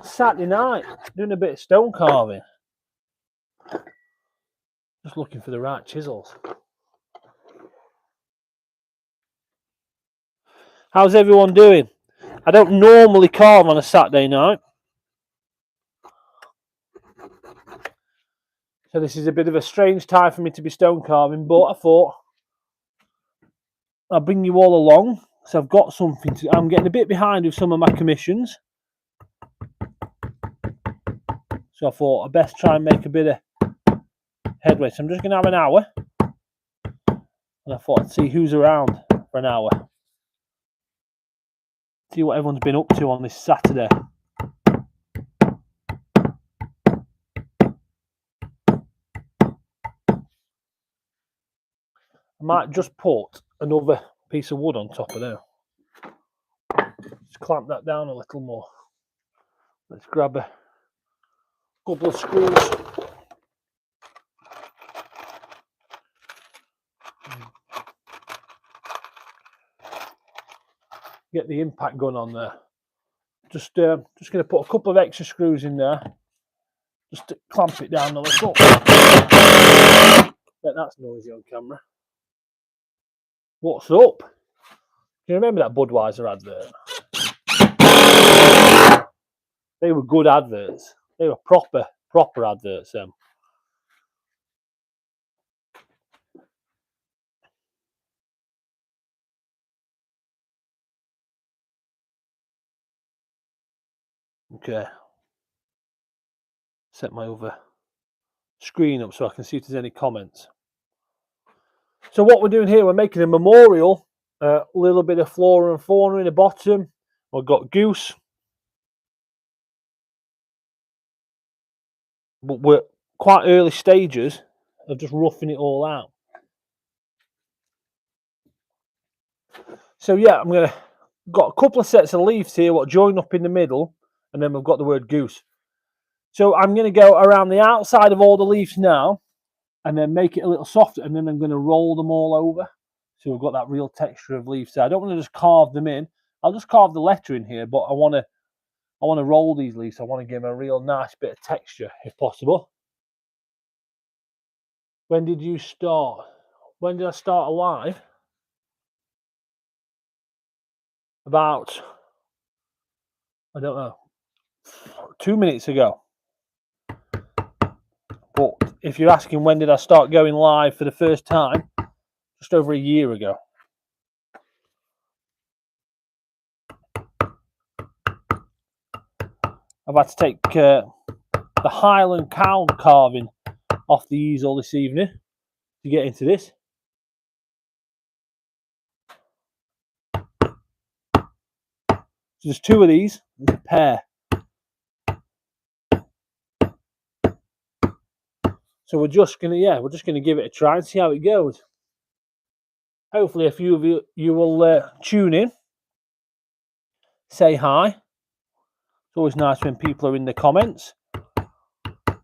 Saturday night, doing a bit of stone carving. Just looking for the right chisels. How's everyone doing? I don't normally carve on a Saturday night. So this is a bit of a strange time for me to be stone carving, but I thought I'll bring you all along. So I've got something to... I'm getting a bit behind with some of my commissions. So I thought I'd best try and make a bit of headway. So I'm just going to have an hour. And I thought I'd see who's around for an hour. See what everyone's been up to on this Saturday. I might just put another piece of wood on top of there. Just clamp that down a little more. Let's grab a couple of screws. Get the impact gun on there. Just going to put a couple of extra screws in there. Just to clamp it down a little. Bet that's noisy on camera. What's up? Do you remember that Budweiser advert? They were good adverts. They were proper adverts. Okay. Set my other screen up so I can see if there's any comments. So what we're doing here, we're making a memorial. A little bit of flora and fauna in the bottom. We've got goose. But we're quite early stages of just roughing it all out. So yeah, got a couple of sets of leaves here, what join up in the middle, and then we've got the word goose. So I'm going to go around the outside of all the leaves now, and then make it a little softer, and then I'm going to roll them all over. So we've got that real texture of leaves. So I don't want to just carve them in. I'll just carve the letter in here, but I want to roll these leaves. I want to give them a real nice bit of texture, if possible. When did you start? When did I start alive? About, I don't know, 2 minutes ago. But if you're asking when did I start going live for the first time, just over a year ago. I've had to take the Highland cow carving off the easel this evening to get into this. So there's two of these, there's a pair. So we're just gonna give it a try and see how it goes. Hopefully a few of you will tune in, say hi. It's always nice when people are in the comments.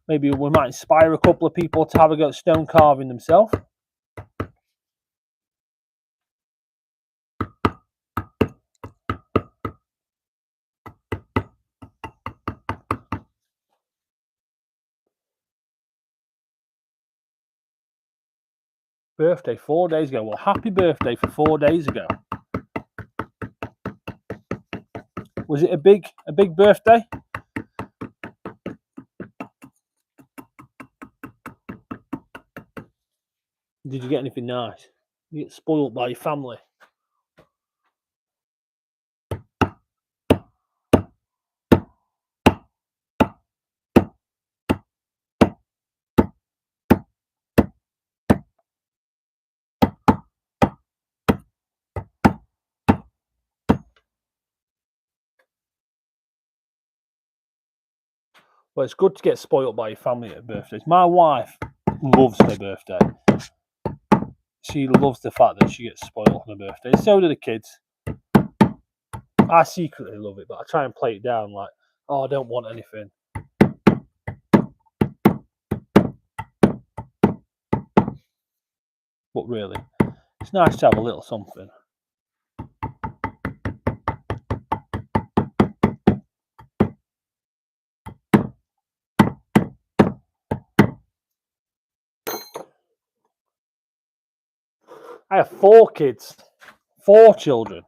Maybe we might inspire a couple of people to have a go at stone carving themselves. Birthday 4 days ago. Well, happy birthday for 4 days ago. Was it a big birthday? Did you get anything nice? You get spoiled by your family? Well, it's good to get spoiled by your family at birthdays. My wife loves her birthday. She loves the fact that she gets spoiled on her birthday. So do the kids. I secretly love it, but I try and play it down like, oh, I don't want anything. But really, it's nice to have a little something. I have 4 kids, 4 children.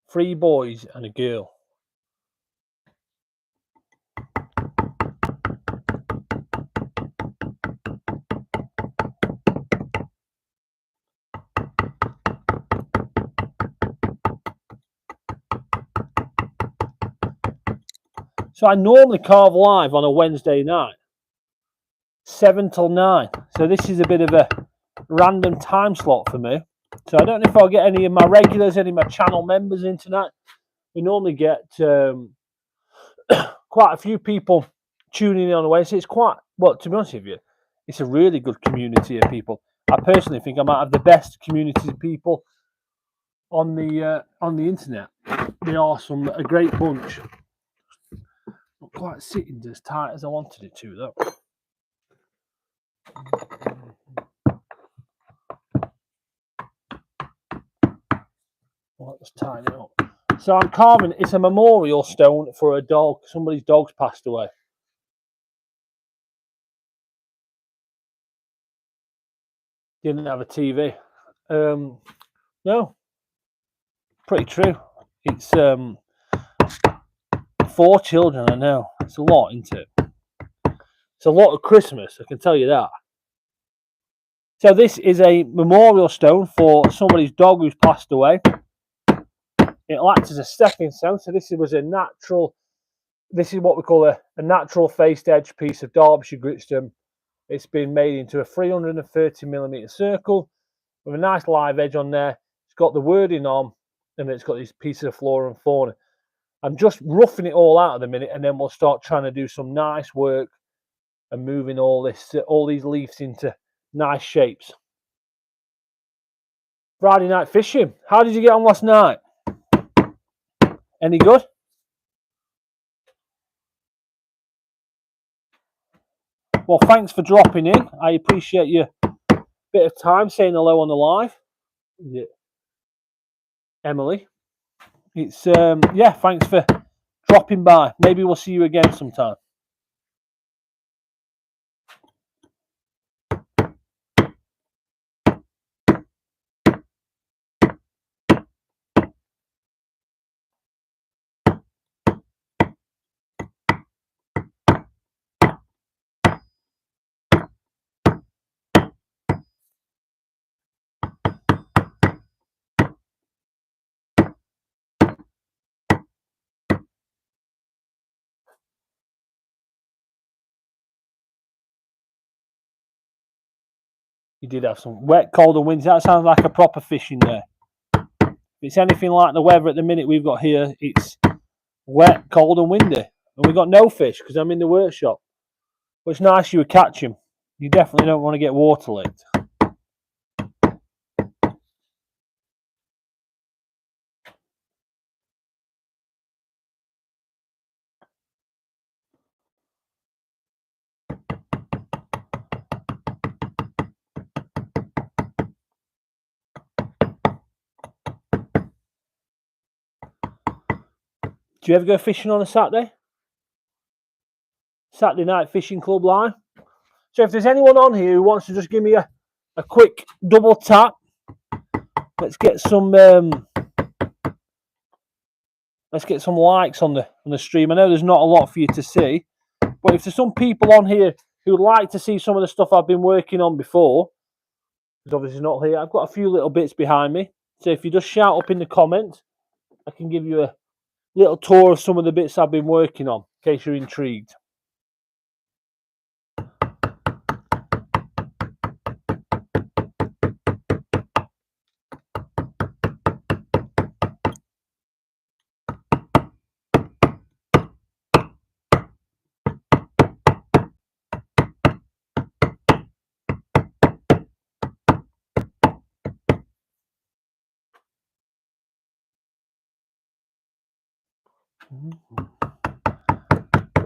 Three boys and a girl. So I normally carve live on a Wednesday night, 7 till 9. So this is a bit of a random time slot for me. So I don't know if I'll get any of my regulars, any of my channel members in tonight. We normally get quite a few people tuning in on the Wednesday. It's quite, well, to be honest with you, it's a really good community of people. I personally think I might have the best community of people on the internet. They are a great bunch. Not quite sitting as tight as I wanted it to, though. Well, let's tighten it up. So I'm carving, it's a memorial stone for a dog. Somebody's dog's passed away. Didn't have a TV. No. Pretty true. It's 4 children, I know. It's a lot, isn't it? It's a lot of Christmas, I can tell you that. So this is a memorial stone for somebody's dog who's passed away. It'll act as a stepping stone. So this was a natural, this is what we call a natural faced edge piece of Derbyshire gritstone. It's been made into a 330mm circle with a nice live edge on there. It's got the wording on, and it's got these pieces of flora and fauna. I'm just roughing it all out at the minute, and then we'll start trying to do some nice work and moving all these leaves into nice shapes. Friday night fishing. How did you get on last night? Any good? Well, thanks for dropping in. I appreciate your bit of time saying hello on the live. Is it Emily? It's yeah, thanks for dropping by. Maybe we'll see you again sometime. You did have some wet, cold and windy. That sounds like a proper fishing there. If it's anything like the weather at the minute we've got here, it's wet, cold and windy. And we've got no fish because I'm in the workshop. But it's nice you would catch them. You definitely don't want to get water licked. Do you ever go fishing on a Saturday? Saturday night fishing club live? So if there's anyone on here who wants to just give me a quick double tap, let's get some likes on the stream. I know there's not a lot for you to see, but if there's some people on here who'd like to see some of the stuff I've been working on before, because obviously not here, I've got a few little bits behind me. So if you just shout up in the comments, I can give you a little tour of some of the bits I've been working on, in case you're intrigued.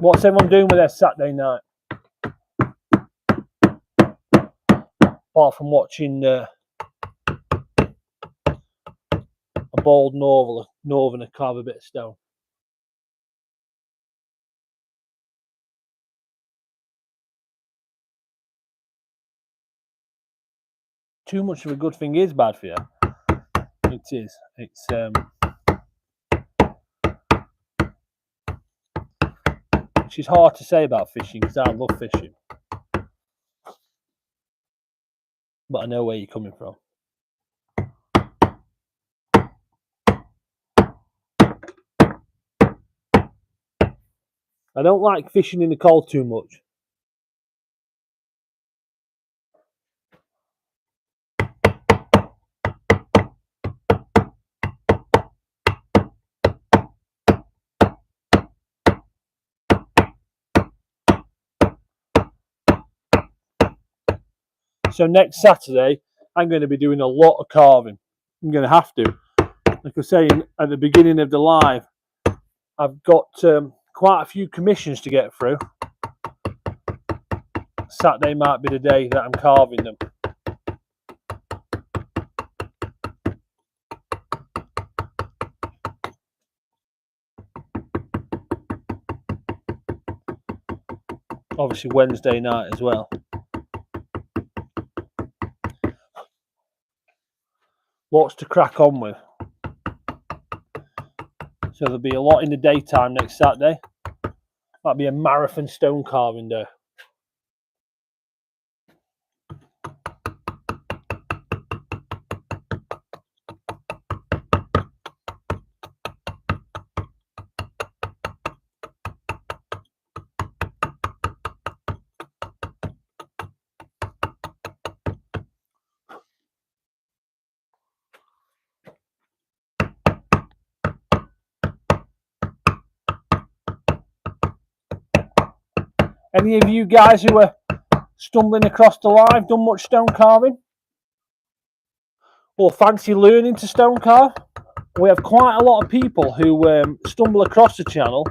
What's everyone doing with their Saturday night? Apart from watching a bald northerner carve a bit of stone. too much of a good thing is bad for you. It is. It's which is hard to say about fishing because I love fishing, but I know where you're coming from. I don't like fishing in the cold too much. So next Saturday, I'm going to be doing a lot of carving. I'm going to have to. Like I was saying at the beginning of the live, I've got quite a few commissions to get through. Saturday might be the day that I'm carving them. Obviously Wednesday night as well. Lots to crack on with. So there'll be a lot in the daytime next Saturday. Might be a marathon stone carving day. Any of you guys who are stumbling across the live done much stone carving? Or fancy learning to stone carve? We have quite a lot of people who stumble across the channel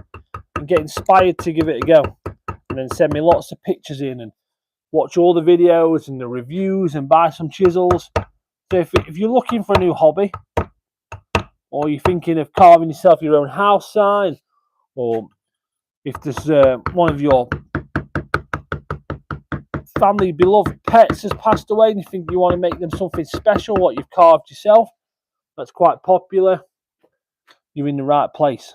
and get inspired to give it a go, and then send me lots of pictures in and watch all the videos and the reviews and buy some chisels. So if you're looking for a new hobby, or you're thinking of carving yourself your own house sign, or if there's one of your family beloved pets has passed away and you think you want to make them something special, what you've carved yourself, that's quite popular, you're in the right place.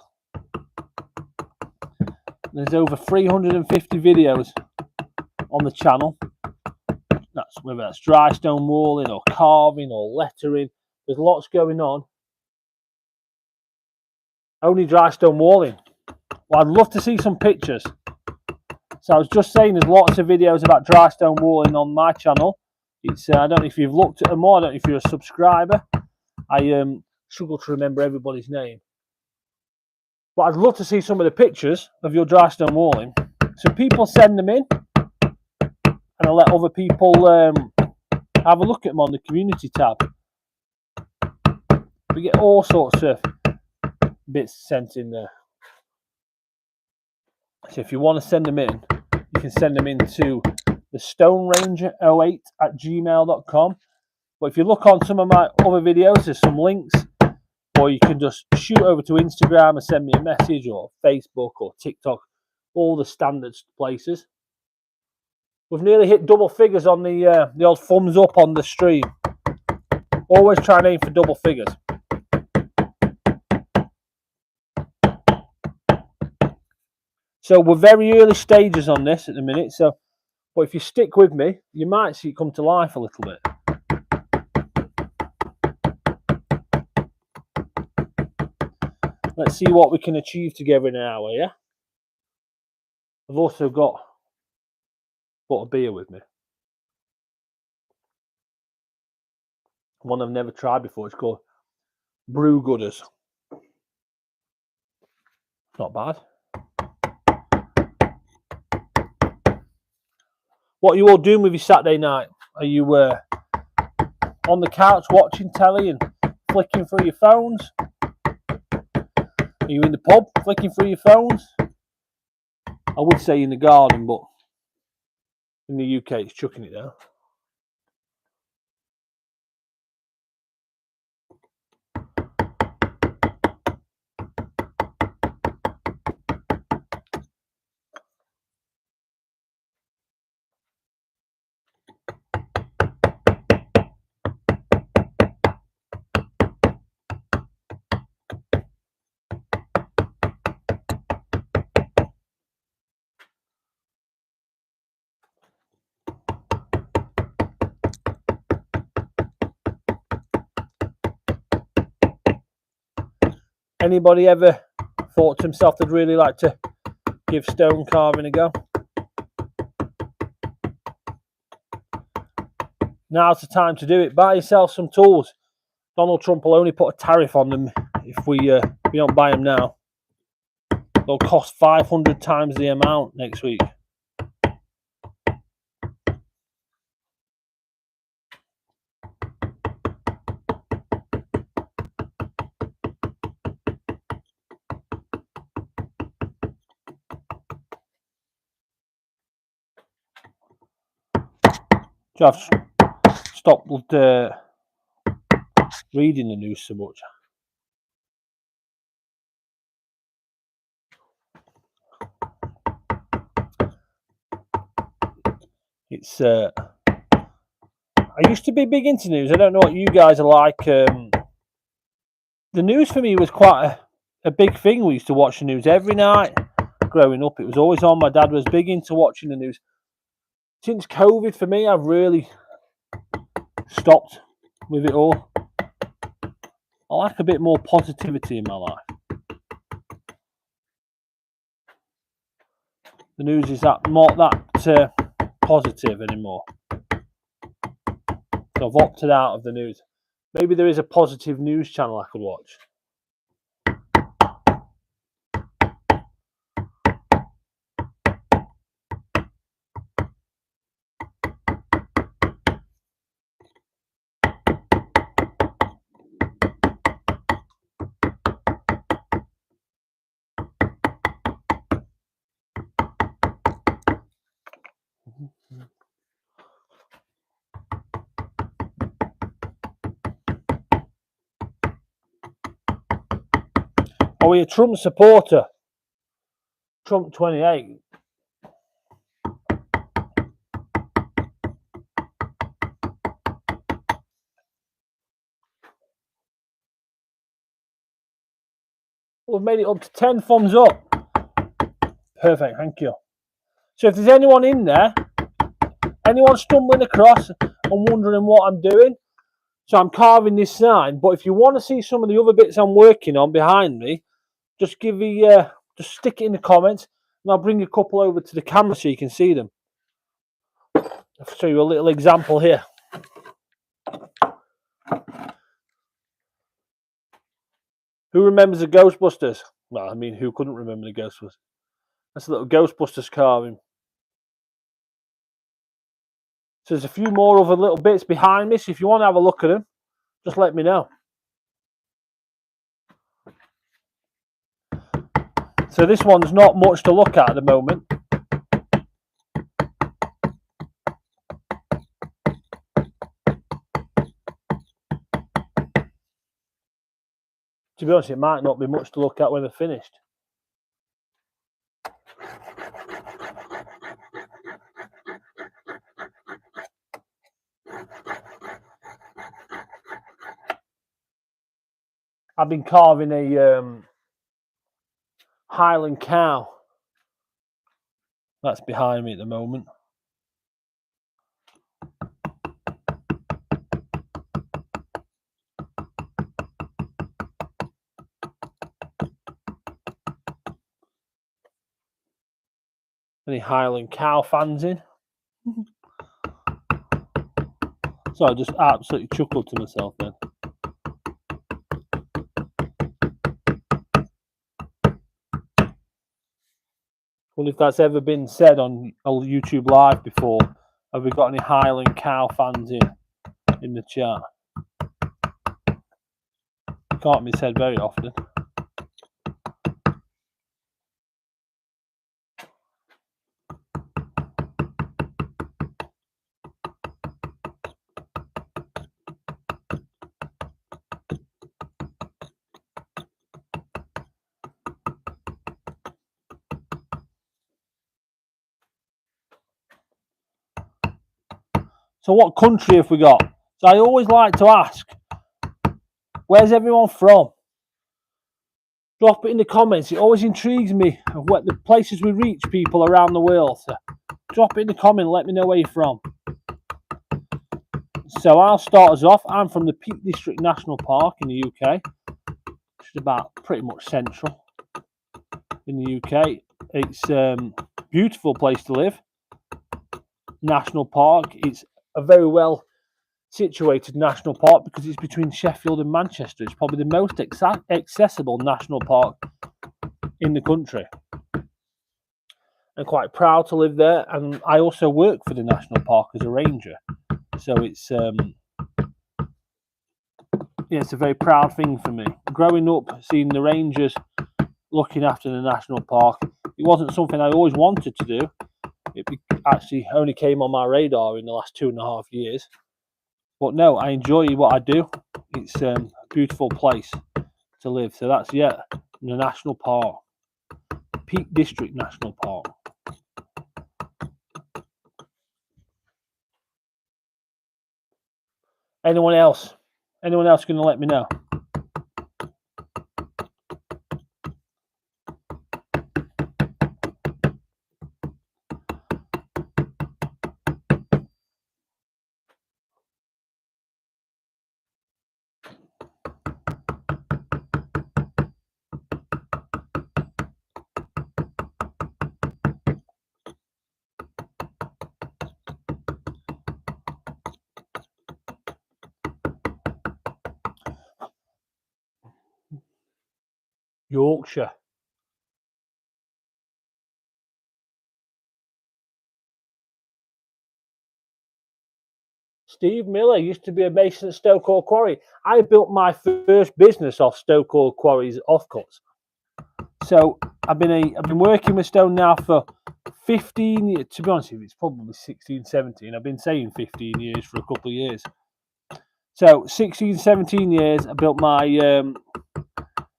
There's over 350 videos on the channel. Whether that's dry stone walling or carving or lettering, there's lots going on. Only dry stone walling. Well, I'd love to see some pictures. So I was just saying, there's lots of videos about dry stone walling on my channel. It's I don't know if you've looked at them more. I don't know if you're a subscriber. I struggle to remember everybody's name, but I'd love to see some of the pictures of your dry stone walling. So people send them in, and I'll let other people have a look at them on the community tab. We get all sorts of bits sent in there. So if you want to send them in, you can send them into TheStoneRanger08@gmail.com. But if you look on some of my other videos, there's some links, or you can just shoot over to Instagram and send me a message, or Facebook or TikTok, all the standard places. We've nearly hit double figures on the old thumbs up on the stream. Always try and aim for double figures. So we're very early stages on this at the minute. But if you stick with me, you might see it come to life a little bit. Let's see what we can achieve together in an hour, yeah? I've also got a beer with me. One I've never tried before. It's called Brew Gooders. Not bad. What are you all doing with your Saturday night? Are you on the couch watching telly and flicking through your phones? Are you in the pub flicking through your phones? I would say in the garden, but in the UK it's chucking it down. Anybody ever thought to himself they'd really like to give stone carving a go? Now's the time to do it. Buy yourself some tools. Donald Trump will only put a tariff on them if we don't buy them now. They'll cost 500 times the amount next week. So I've stopped reading the news so much. It's I used to be big into news. I don't know what you guys are like. The news for me was quite a big thing. We used to watch the news every night growing up. It was always on. My dad was big into watching the news. Since COVID, for me, I've really stopped with it all. I like a bit more positivity in my life. The news is not that positive anymore. So I've opted out of the news. Maybe there is a positive news channel I could watch. Are we a Trump supporter? Trump 28. We've made it up to 10 thumbs up. Perfect, thank you. So if there's anyone in there, anyone stumbling across and wondering what I'm doing, so I'm carving this sign, but if you want to see some of the other bits I'm working on behind me, just just stick it in the comments and I'll bring a couple over to the camera so you can see them. I'll show you a little example here. Who remembers the Ghostbusters? Well, I mean, who couldn't remember the Ghostbusters? That's a little Ghostbusters carving. So there's a few more other little bits behind me, so if you want to have a look at them, just let me know. So this one's not much to look at the moment. To be honest, it might not be much to look at when they're finished. I've been carving a Highland cow. That's behind me at the moment. Any Highland cow fans in? So I just absolutely chuckled to myself then. Well, if that's ever been said on a YouTube Live before, have we got any Highland cow fans in the chat? Can't be said very often. So what country have we got? So I always like to ask, where's everyone from? Drop it in the comments. It always intrigues me of what the places we reach people around the world. So drop it in the comment. Let me know where you're from. So I'll start us off. I'm from the Peak District National Park in the UK. which is about pretty much central in the UK. It's a beautiful place to live. National park. It's a very well situated national park because it's between Sheffield and Manchester. It's probably the most accessible national park in the country. I'm quite proud to live there, and I also work for the national park as a ranger. So it's it's a very proud thing for me. Growing up, seeing the rangers looking after the national park, it wasn't something I always wanted to do. It actually only came on my radar in the last 2.5 years. But no, I enjoy what I do. It's a beautiful place to live. So that's, the national park. Peak District National Park. Anyone else? Anyone else going to let me know? Yorkshire. Steve Miller used to be a mason at Stoke Quarry. I built my first business off Stoke Quarry's offcuts. So I've been working with stone now for 15 years. To be honest with you, it's probably 16, 17. I've been saying 15 years for a couple of years. So 16, 17 years, I built my,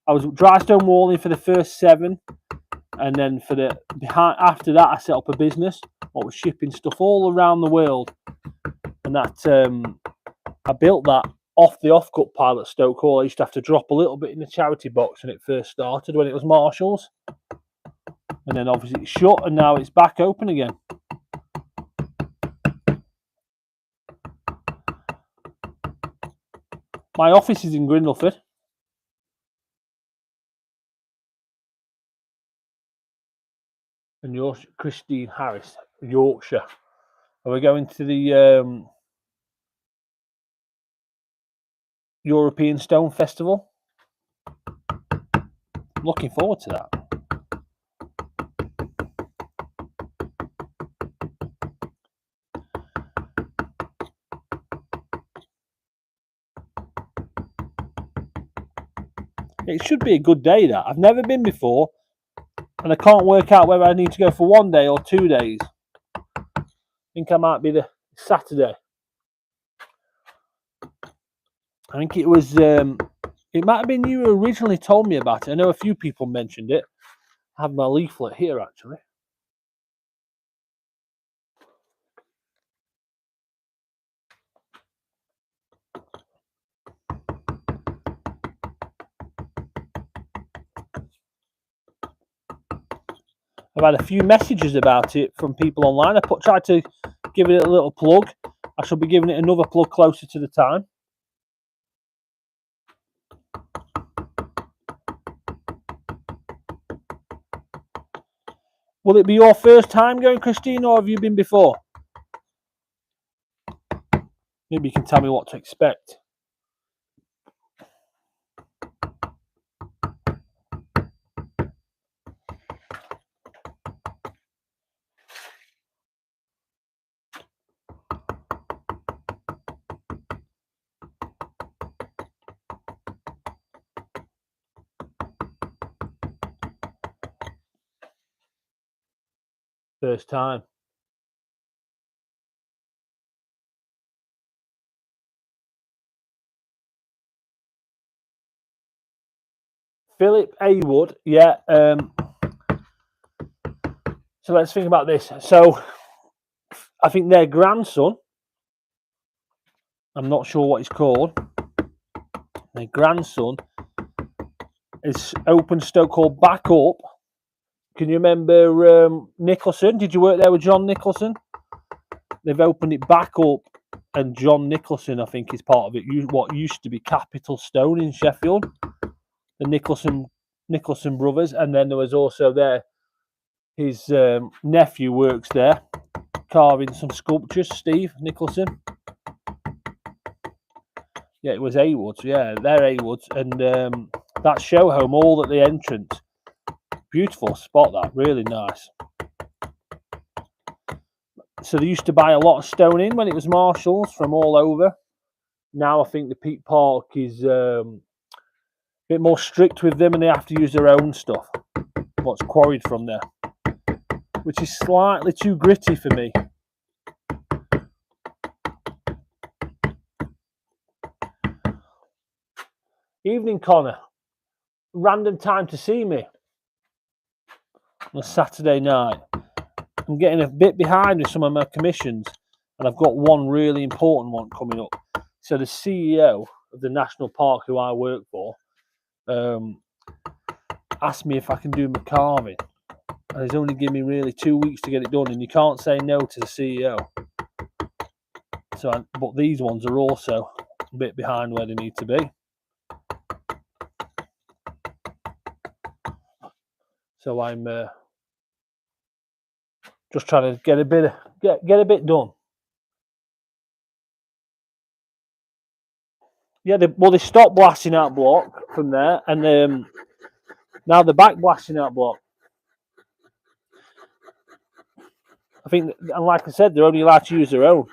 I was dry stone walling for the first 7. And then after that, I set up a business. I was shipping stuff all around the world. And that, I built that off the offcut pile at Stoke Hall. I used to have to drop a little bit in the charity box when it first started, when it was Marshall's. And then obviously it's shut, and now it's back open again. My office is in Grindleford. And yours, Christine Harris, Yorkshire. Are we going to the European Stone Festival? Looking forward to that. It should be a good day, that. I've never been before, and I can't work out whether I need to go for 1 day or 2 days. I think I might be the Saturday. I think it was, it might have been you who originally told me about it. I know a few people mentioned it. I have my leaflet here, actually. I've had a few messages about it from people online. I tried to give it a little plug. I shall be giving it another plug closer to the time. Will it be your first time going, Christine, or have you been before? Maybe you can tell me what to expect. First time. Philip Haywood, yeah. So let's think about this. So I think their grandson, I'm not sure what he's called, their grandson is opened Stoke Hall back up. Can you remember Nicholson? Did you work there with John Nicholson? They've opened it back up, and John Nicholson, I think, is part of it. What used to be Capital Stone in Sheffield. the Nicholson brothers, and then there was also his nephew works there, carving some sculptures. Steve Nicholson. Yeah, it was Awoods. Yeah, they're Awoods, and that show home all at the entrance. Beautiful spot, that, really nice. So they used to buy a lot of stone in when it was Marshalls from all over. Now I think the Peak Park is a bit more strict with them, and they have to use their own stuff, what's quarried from there, which is slightly too gritty for me. Evening, Connor. Random time to see me on a Saturday night. I'm getting a bit behind with some of my commissions, and I've got one really important one coming up. So the CEO of the national park, who I work for, asked me if I can do my carving, and he's only given me really 2 weeks to get it done, and you can't say no to the CEO. So, but these ones are also a bit behind where they need to be. So I'm just trying to get a bit done. Yeah, they stopped blasting out block from there, and now they're back blasting out block. I think, and like I said, they're only allowed to use their own.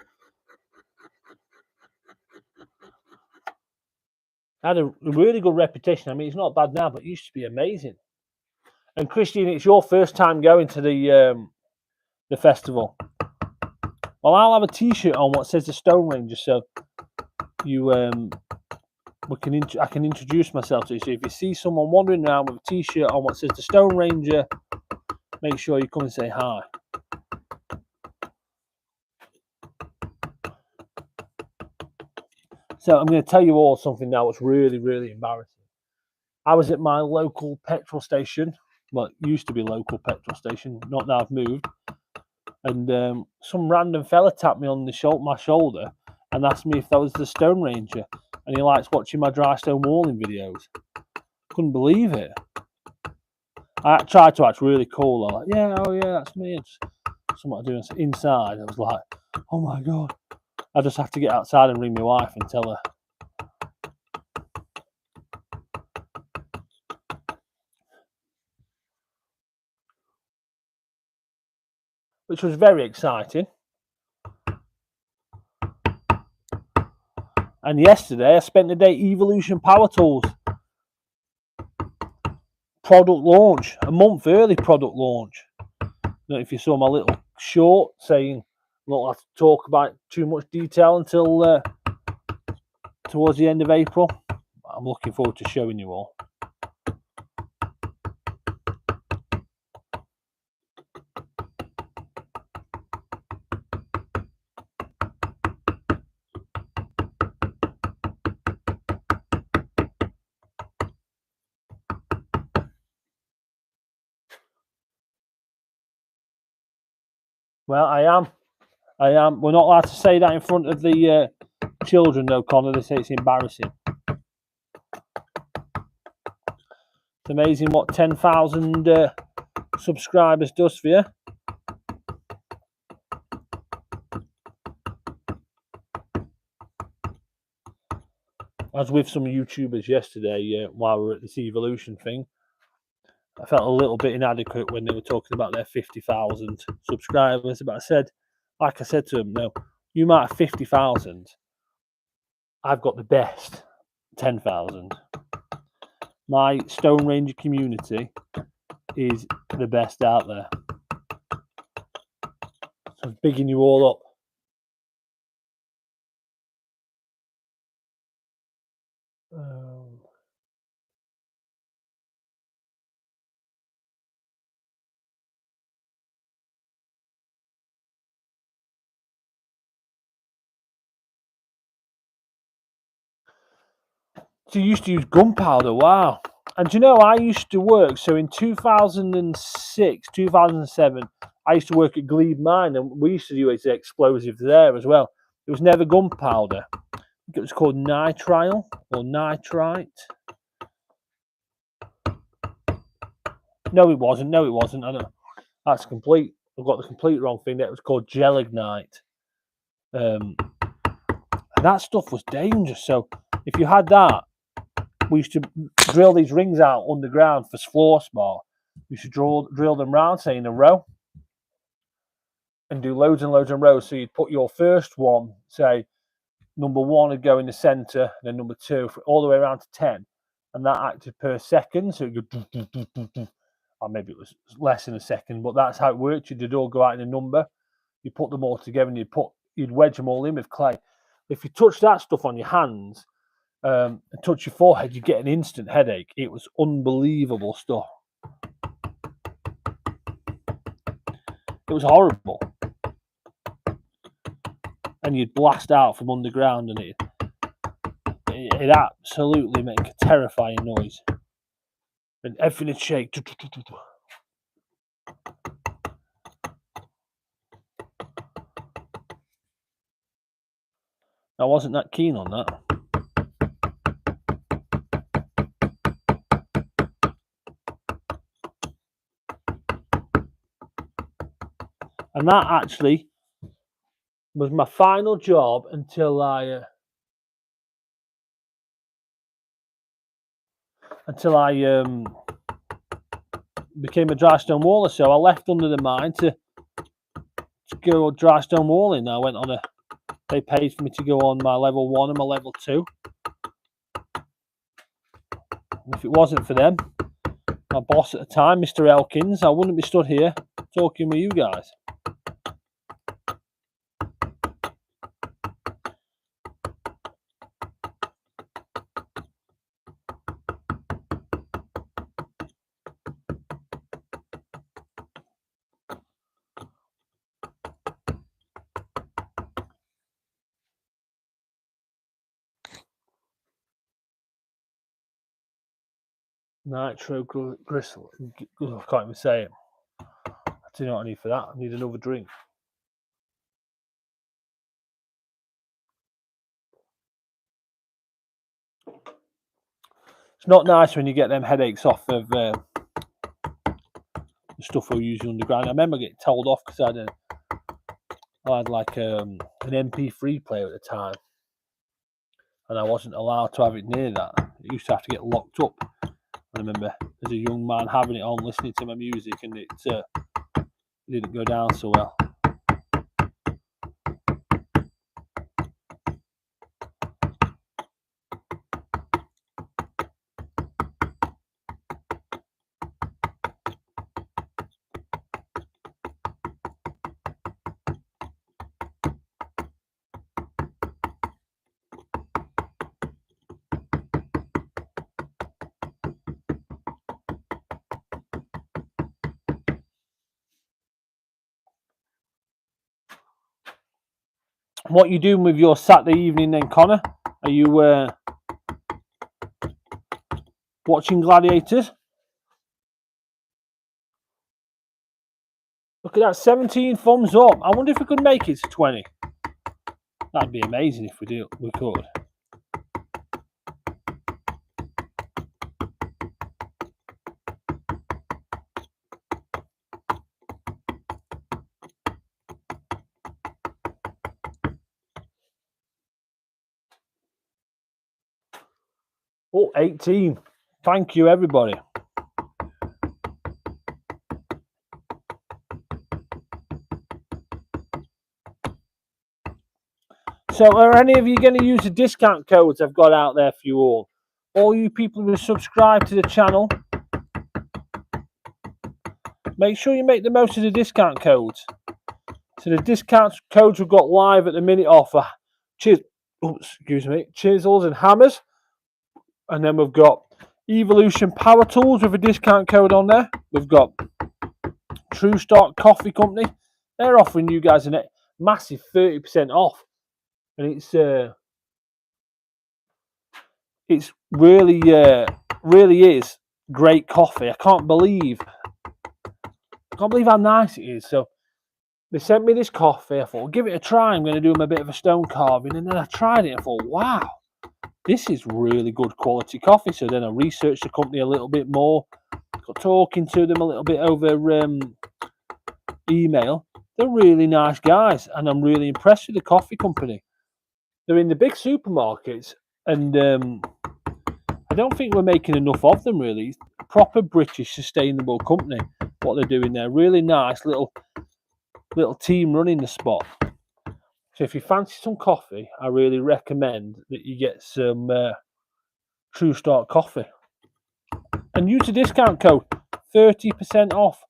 I had a really good reputation. I mean, it's not bad now, but it used to be amazing. And Christine, it's your first time going to the festival. Well, I'll have a T-shirt on what says TheStoneRanger, so you I can introduce myself to you. So if you see someone wandering around with a T-shirt on what says TheStoneRanger, make sure you come and say hi. So I'm going to tell you all something now that's really, really embarrassing. I was at my local petrol station. Well, it used to be a local petrol station, not now I've moved. And some random fella tapped me on my shoulder and asked me if that was TheStoneRanger, and he likes watching my dry stone walling videos. Couldn't believe it. I tried to act really cool. I'm like, yeah, oh yeah, that's me. It's something I do inside. I was like, oh my god. I just have to get outside and ring my wife and tell her. Which was very exciting. And yesterday I spent the day Evolution Power Tools product launch, a month early product launch. I don't know if you saw my little short saying not have to talk about too much detail until towards the end of April. I'm looking forward to showing you all. Well, I am. We're not allowed to say that in front of the children, though, Connor. They say it's embarrassing. It's amazing what 10,000 subscribers does for you. I was with some YouTubers yesterday while we were at this Evolution thing. I felt a little bit inadequate when they were talking about their 50,000 subscribers. But like I said to them, no, you might have 50,000. I've got the best 10,000. My TheStoneRanger community is the best out there. So I'm bigging you all up. So you used to use gunpowder, wow. And you know, I used to work, so in 2006, 2007, I used to work at Glebe Mine, and we used to use explosives there as well. It was never gunpowder. It was called nitrile or nitrite. No, it wasn't. No, it wasn't. I don't. That's complete. I've got the complete wrong thing. That was called gelignite. And that stuff was dangerous. So if you had that, we used to drill these rings out underground for floor spar. We used to drill them round, say in a row, and do loads and loads of rows. So you'd put your first one, say number 1 would go in the centre, and then number 2 all the way around to 10, and that acted per second. So it would go, or maybe it was less than a second, but that's how it worked. You'd all go out in a number. You put them all together, and you'd wedge them all in with clay. If you touch that stuff on your hands and touch your forehead, you get an instant headache. It was unbelievable stuff. It was horrible. And you'd blast out from underground, and it absolutely make a terrifying noise. And everything would shake. I wasn't that keen on that. And that actually was my final job until I became a dry stone waller. So I left under the mine to go dry stone walling. I went on they paid for me to go on my level 1 and my level 2. And if it wasn't for them, my boss at the time, Mr. Elkins, I wouldn't be stood here talking with you guys. Nitro gristle. I can't even say it. I do not need for that. I need another drink. It's not nice when you get them headaches off of the stuff we're using underground. I remember getting told off because I had like an MP3 player at the time, and I wasn't allowed to have it near that. It used to have to get locked up. I remember as a young man having it on, listening to my music, and it didn't go down so well. What are you doing with your Saturday evening then, Connor? Are you watching Gladiators? Look at that, 17 thumbs up. I wonder if we could make it to 20. That'd be amazing if we could. Oh, 18. Thank you, everybody. So are any of you going to use the discount codes I've got out there for you all? All you people who subscribe to the channel, make sure you make the most of the discount codes. So the discount codes we've got live at the minute offer chisels and hammers. And then we've got Evolution Power Tools with a discount code on there. We've got True Start Coffee Company. They're offering you guys a massive 30% off. And it's really is great coffee. I can't believe how nice it is. So they sent me this coffee. I thought, well, give it a try. I'm going to do them a bit of a stone carving. And then I tried it and I thought, wow, this is really good quality coffee. So then I researched the company a little bit more. got talking to them a little bit over email. They're really nice guys, and I'm really impressed with the coffee company. They're in the big supermarkets, and I don't think we're making enough of them, really. Proper British sustainable company, what they're doing there. Really nice little team running the spot. So if you fancy some coffee, I really recommend that you get some True Start coffee. And use the discount code, 30% off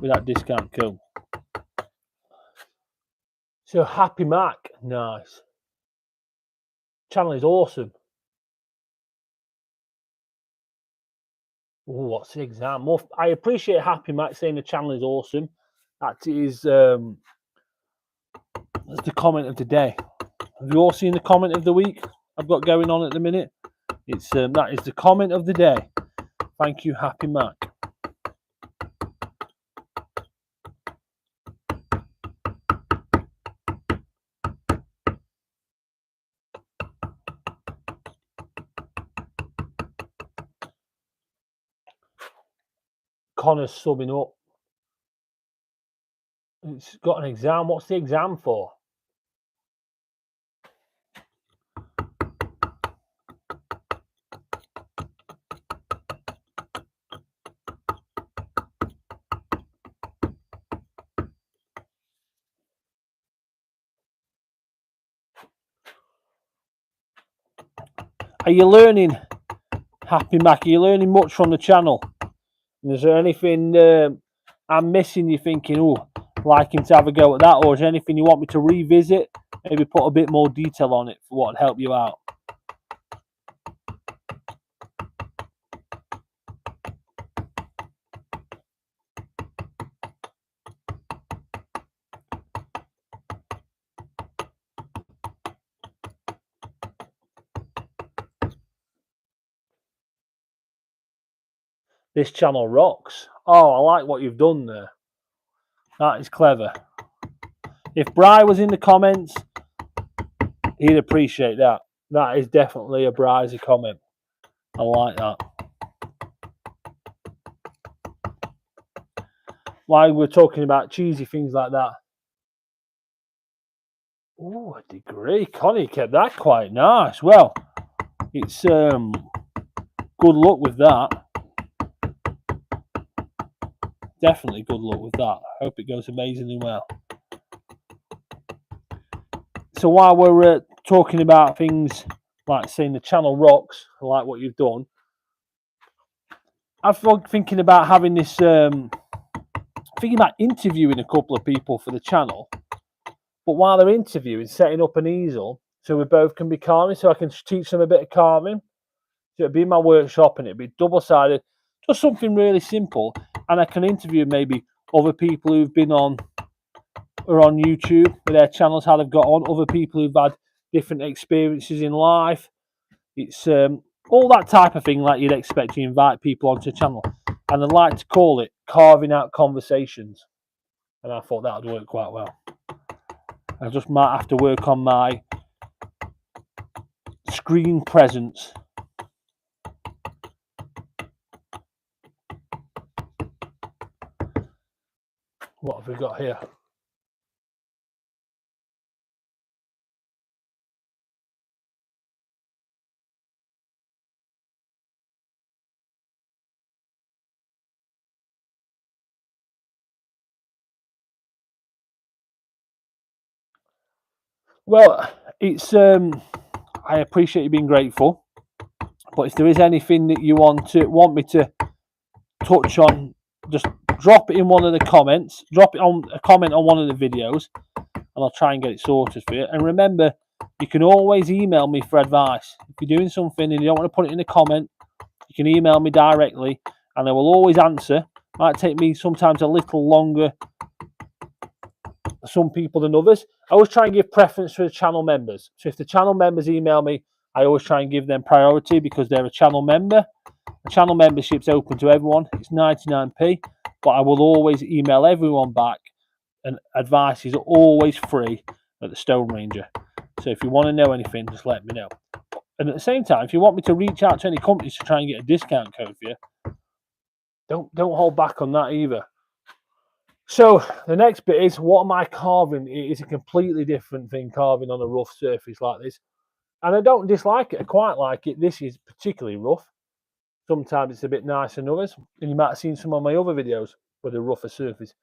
with that discount code. So Happy Mac, nice. Channel is awesome. Ooh, what's the exam? I appreciate Happy Mac saying the channel is awesome. That is that's the comment of the day. Have you all seen the comment of the week I've got going on at the minute? It's that is the comment of the day. Thank you, Happy Mac. Connor's subbing up. It's got an exam. What's the exam for? Are you learning, Happy Mac? Are you learning much from the channel? And is there anything I'm missing you're thinking, oh, like him to have a go at that? Or is there anything you want me to revisit? Maybe put a bit more detail on it for what would help you out. This channel rocks. Oh, I like what you've done there. That is clever. If Bri was in the comments, he'd appreciate that. That is definitely a Brisey comment. I like that. While we're talking about cheesy things like that. Oh, a degree. Connie kept that quite nice. Well, it's good luck with that. Definitely good luck with that. Hope it goes amazingly well. So while we're talking about things like saying the channel rocks, I like what you've done. I've been thinking about having this, thinking about interviewing a couple of people for the channel. But while they're interviewing, setting up an easel so we both can be carving, so I can teach them a bit of carving. So it'd be in my workshop and it'd be double-sided, just something really simple. And I can interview maybe other people who've been on or on YouTube with their channels, how they've got on, other people who've had different experiences in life. It's all that type of thing like you'd expect to invite people onto a channel. And I'd like to call it Carving Out Conversations. And I thought that would work quite well. I just might have to work on my screen presence. What have we got here? Well, it's I appreciate you being grateful, but if there is anything that you want me to touch on, just drop it in one of the comments. Drop it on a comment on one of the videos, and I'll try and get it sorted for you. And remember, you can always email me for advice. If you're doing something and you don't want to put it in a comment, you can email me directly, and I will always answer. Might take me sometimes a little longer for some people than others. I always try and give preference to the channel members. So if the channel members email me, I always try and give them priority because they're a channel member. The channel membership's open to everyone. It's 99p, but I will always email everyone back, and advice is always free at the TheStoneRanger. So if you want to know anything, just let me know. And at the same time, if you want me to reach out to any companies to try and get a discount code for you, Don't hold back on that either. So the next bit is, what am I carving? It is a completely different thing carving on a rough surface like this. And I don't dislike it. I quite like it. This is particularly rough. Sometimes it's a bit nicer than others. And you might have seen some of my other videos with a rougher surface.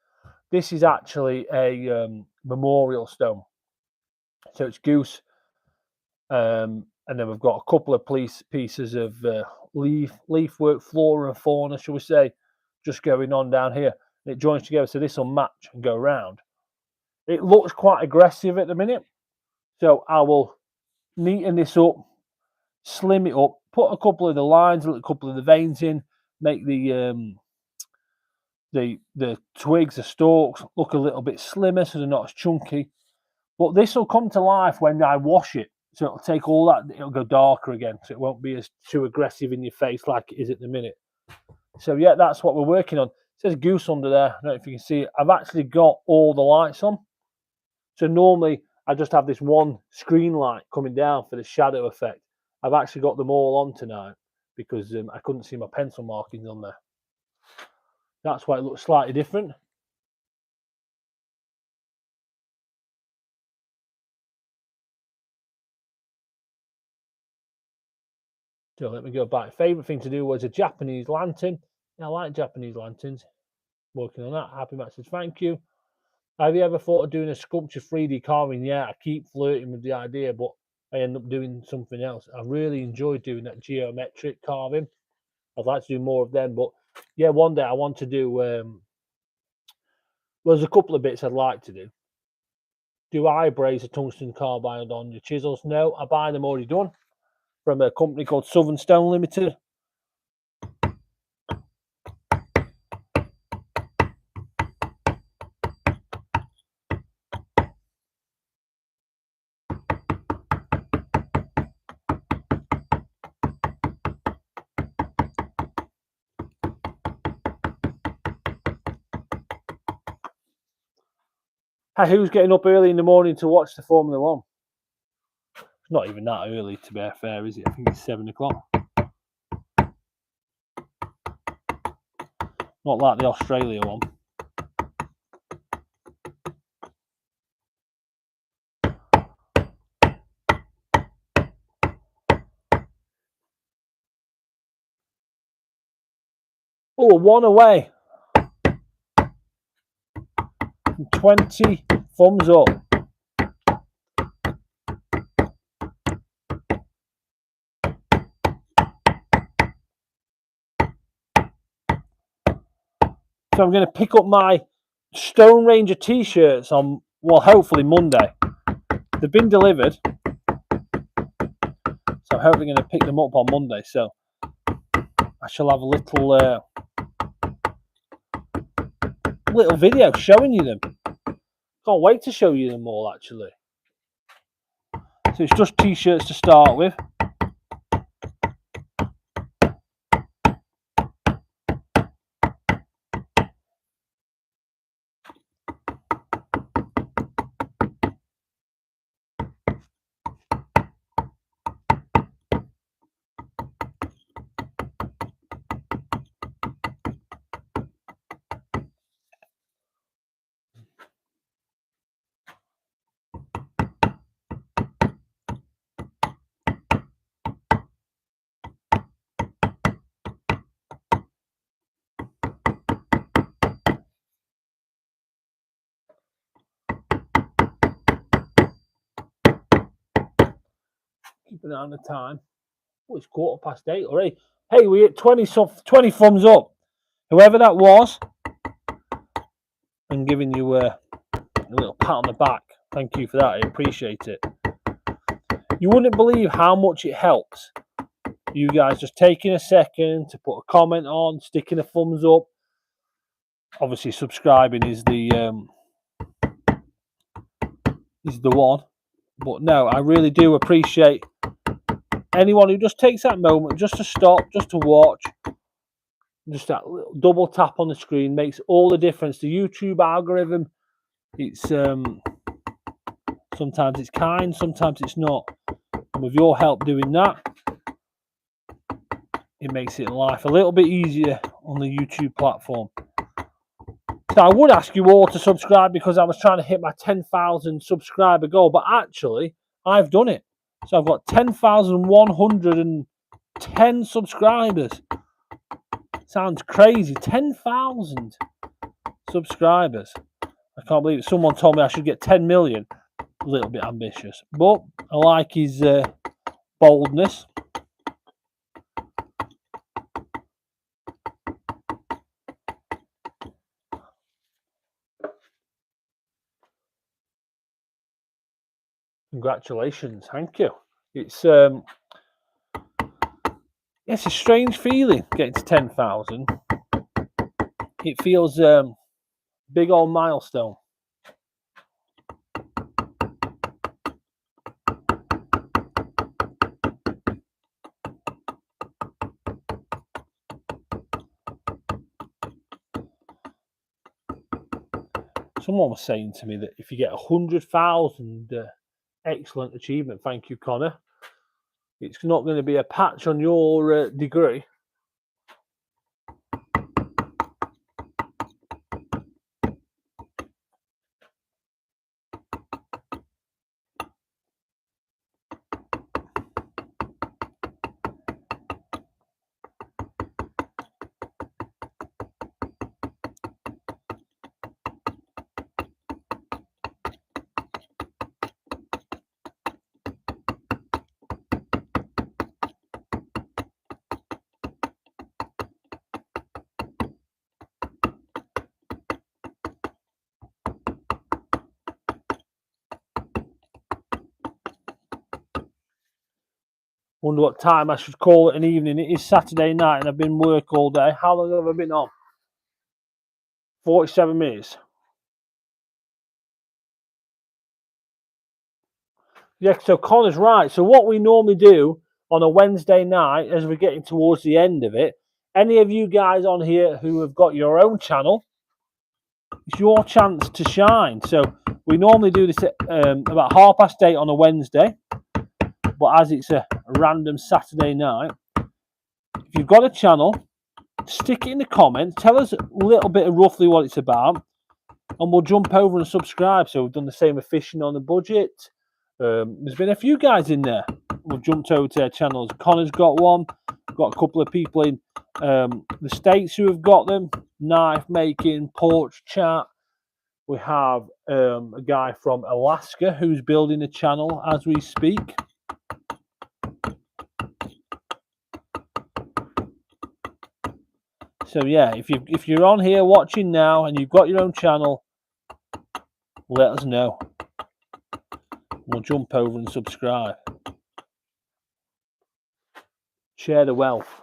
This is actually a memorial stone. So it's goose. And then we've got a couple of pieces of leaf work, flora and fauna, shall we say, just going on down here. It joins together, so this will match and go around. It looks quite aggressive at the minute, so I will neaten this up, slim it up, put a couple of the lines, a couple of the veins in, make the twigs, the stalks look a little bit slimmer, so they're not as chunky. But this will come to life when I wash it, so it'll take all that, it'll go darker again, so it won't be as too aggressive in your face like it is at the minute. So yeah, that's what we're working on. It says goose under there. I don't know if you can see it. I've actually got all the lights on. So normally I just have this one screen light coming down for the shadow effect. I've actually got them all on tonight because I couldn't see my pencil markings on there. That's why it looks slightly different. So let me go back. Favourite thing to do was a Japanese lantern. Yeah, I like Japanese lanterns. Working on that. Happy Matt says thank you. Have you ever thought of doing a sculpture 3D carving? Yeah, I keep flirting with the idea, but I end up doing something else. I really enjoy doing that geometric carving. I'd like to do more of them, but yeah, one day I want to do. Well, there's a couple of bits I'd like to do. Do I braze a tungsten carbide on your chisels? No, I buy them already done from a company called Southern Stone Limited. Hey, who's getting up early in the morning to watch the Formula One? It's not even that early, to be fair, is it? I think it's 7 o'clock. Not like the Australia one. Oh, one away. 20 thumbs up. So I'm going to pick up my TheStoneRanger t-shirts on, well, hopefully Monday. They've been delivered. So I'm hopefully going to pick them up on Monday. So I shall have a little video showing you them. Can't wait to show you them all, actually. So it's just t-shirts to start with. Keep an eye on the time. Oh, it's 8:15 already. Hey, we hit 20 thumbs up. Whoever that was, I'm giving you a little pat on the back. Thank you for that. I appreciate it. You wouldn't believe how much it helps. You guys just taking a second to put a comment on, sticking a thumbs up. Obviously, subscribing is the one. But no, I really do appreciate anyone who just takes that moment just to stop, just to watch. Just that little double tap on the screen makes all the difference. The YouTube algorithm, it's sometimes it's kind, sometimes it's not. And with your help doing that, it makes it life a little bit easier on the YouTube platform. So I would ask you all to subscribe because I was trying to hit my 10,000 subscriber goal, but actually I've done it. So I've got 10,110 subscribers. Sounds crazy. 10,000 subscribers. I can't believe it. Someone told me I should get 10 million. A little bit ambitious, but I like his boldness. Congratulations, thank you. It's a strange feeling getting to 10,000. It feels big old milestone. Someone was saying to me that if you get 100,000, excellent achievement. Thank you, Connor. It's not going to be a patch on your degree. Wonder what time I should call it an evening. It is Saturday night and I've been work all day. How long have I been on? 47 minutes. Yeah, so Connor's right. So what we normally do on a Wednesday night, as we're getting towards the end of it, any of you guys on here who have got your own channel, it's your chance to shine. So we normally do this at about 8:30 on a Wednesday, but as it's a random Saturday night, if you've got a channel, stick it in the comments, tell us a little bit of roughly what it's about, and we'll jump over and subscribe. So we've done the same with fishing on the budget. There's been a few guys in there. We've jumped over to their channels. Connor's got one. Got a couple of people in the States who have got them. Knife making, porch chat. We have a guy from Alaska who's building a channel as we speak. So yeah, if you're on here watching now and you've got your own channel, let us know. We'll jump over and subscribe. Share the wealth.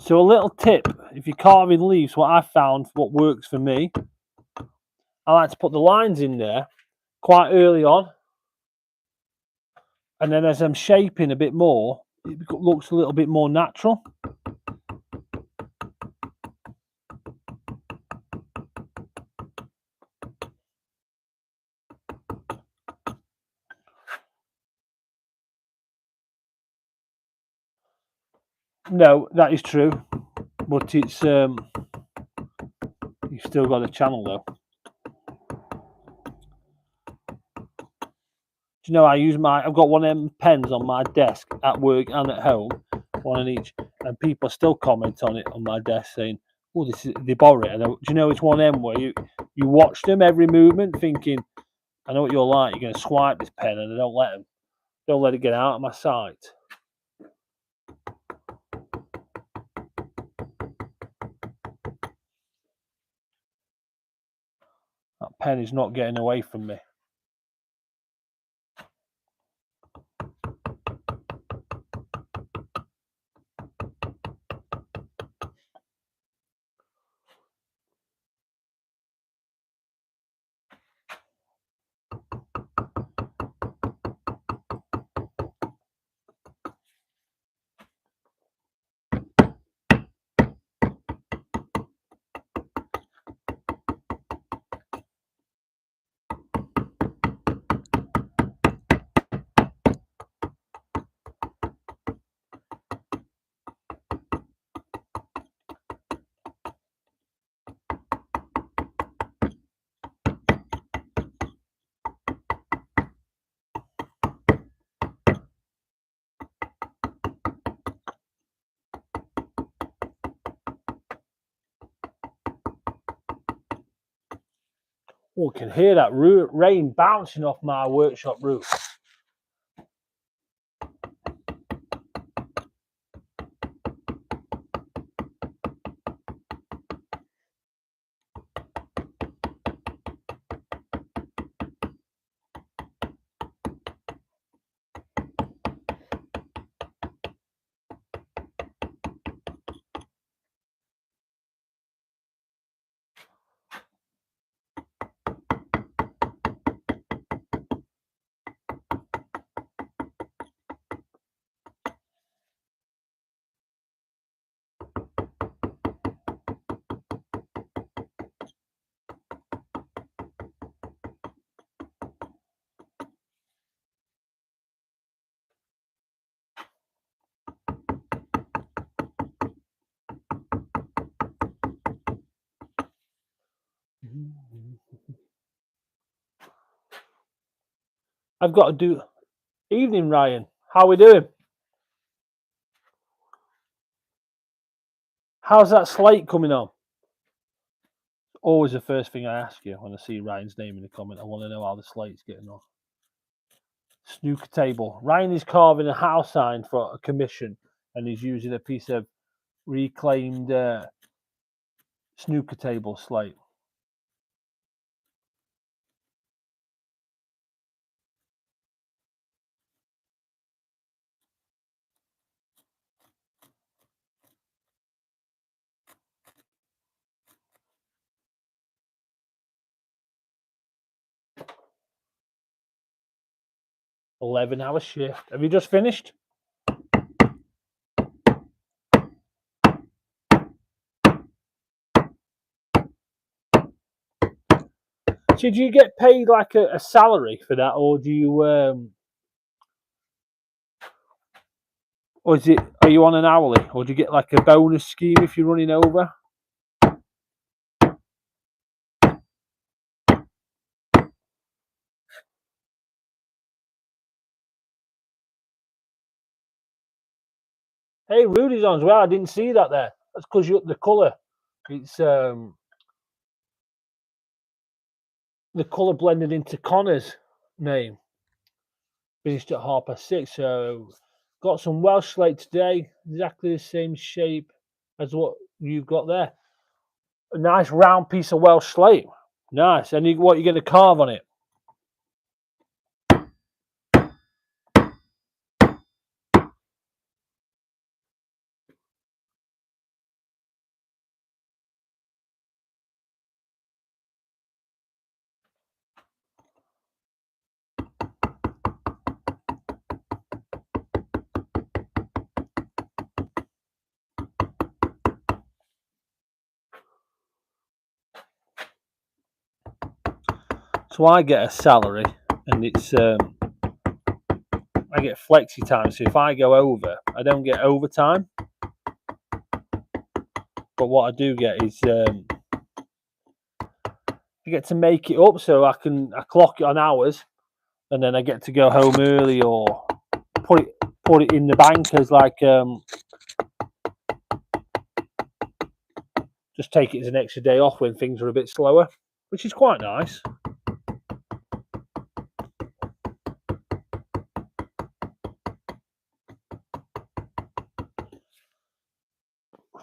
So a little tip, if you're carving leaves, what I found, what works for me, I like to put the lines in there quite early on. And then as I'm shaping a bit more, it looks a little bit more natural. No, that is true, but it's you've still got a channel though. Do you know I've got one of them pens on my desk at work and at home, one on each, and people still comment on it on my desk saying, "Oh, this is they borrow it." And do you know it's one of them where you watch them every movement, thinking, "I know what you're like. You're going to swipe this pen, and I don't let it get out of my sight." That pen is not getting away from me. Oh, I can hear that rain bouncing off my workshop roof. I've got to do. Evening, Ryan. How are we doing? How's that slate coming on? Always the first thing I ask you when I see Ryan's name in the comment. I want to know how the slate's getting on. Snooker table. Ryan is carving a house sign for a commission, and he's using a piece of reclaimed snooker table slate. $11-hour shift. Have you just finished? Did you get paid like a salary for that, or do you, or is it? Are you on an hourly, or do you get like a bonus scheme if you're running over? Hey, Rudy's on as well. I didn't see that there. That's because you the colour. It's the colour blended into Connor's name. Finished at 6:30. So got some Welsh slate today, exactly the same shape as what you've got there. A nice round piece of Welsh slate. Nice. And what you're going to carve on it? So I get a salary, and it's I get flexi time. So if I go over, I don't get overtime. but what I do get is I get to make it up, so I clock it on hours, and then I get to go home early or put it in the bank as like just take it as an extra day off when things are a bit slower, which is quite nice.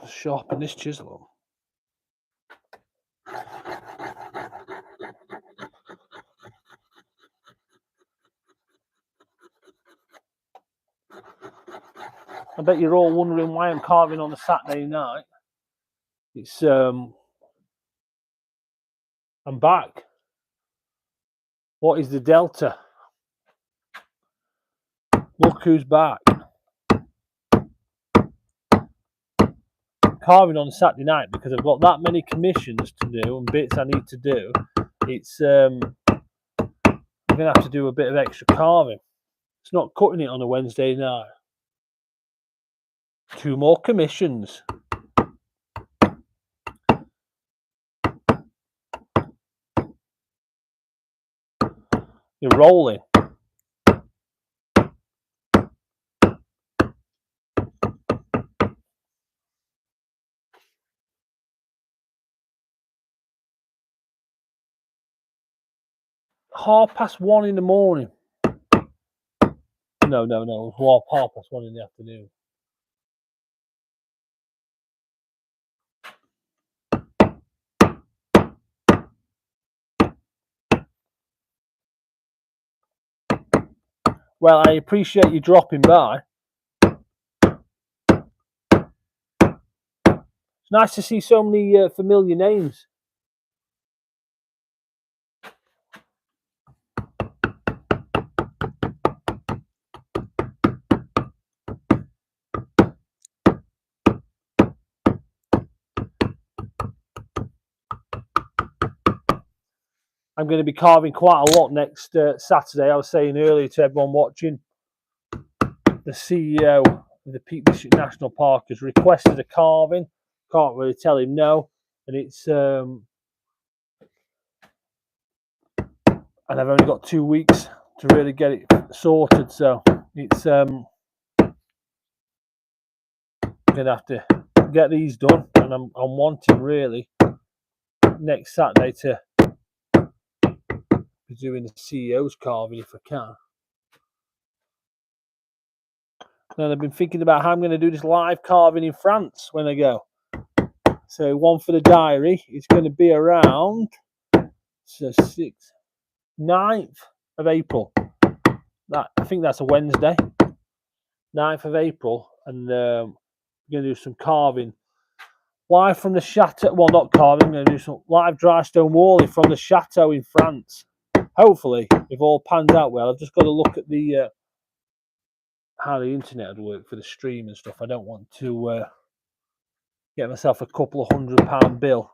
Sharpen this chisel. I bet you're all wondering why I'm carving on a Saturday night. It's I'm back. What is the delta? Look who's back. Carving on a Saturday night because I've got that many commissions to do and bits I need to do. It's I'm gonna have to do a bit of extra carving. It's not cutting it on a Wednesday night. 2 more commissions. You're rolling. (1:30 in the morning. No. It was 1:30 in the afternoon. Well, I appreciate you dropping by. It's nice to see so many familiar names. I'm going to be carving quite a lot next Saturday. I was saying earlier to everyone watching, the CEO of the Peak District National Park has requested a carving. Can't really tell him no. And it's and I've only got 2 weeks to really get it sorted. So it's going to have to get these done. And I'm wanting really next Saturday to be doing the CEO's carving if I can. And I've been thinking about how I'm going to do this live carving in France when I go. So one for the diary is going to be around 9th of April. I think that's a Wednesday. 9th of April. And we're going to do some carving live from the chateau. Well, not carving. I'm going to do some live dry stone walling from the chateau in France. Hopefully, if all pans out well. I've just got to look at the how the internet would work for the stream and stuff. I don't want to get myself a couple of £100 bill.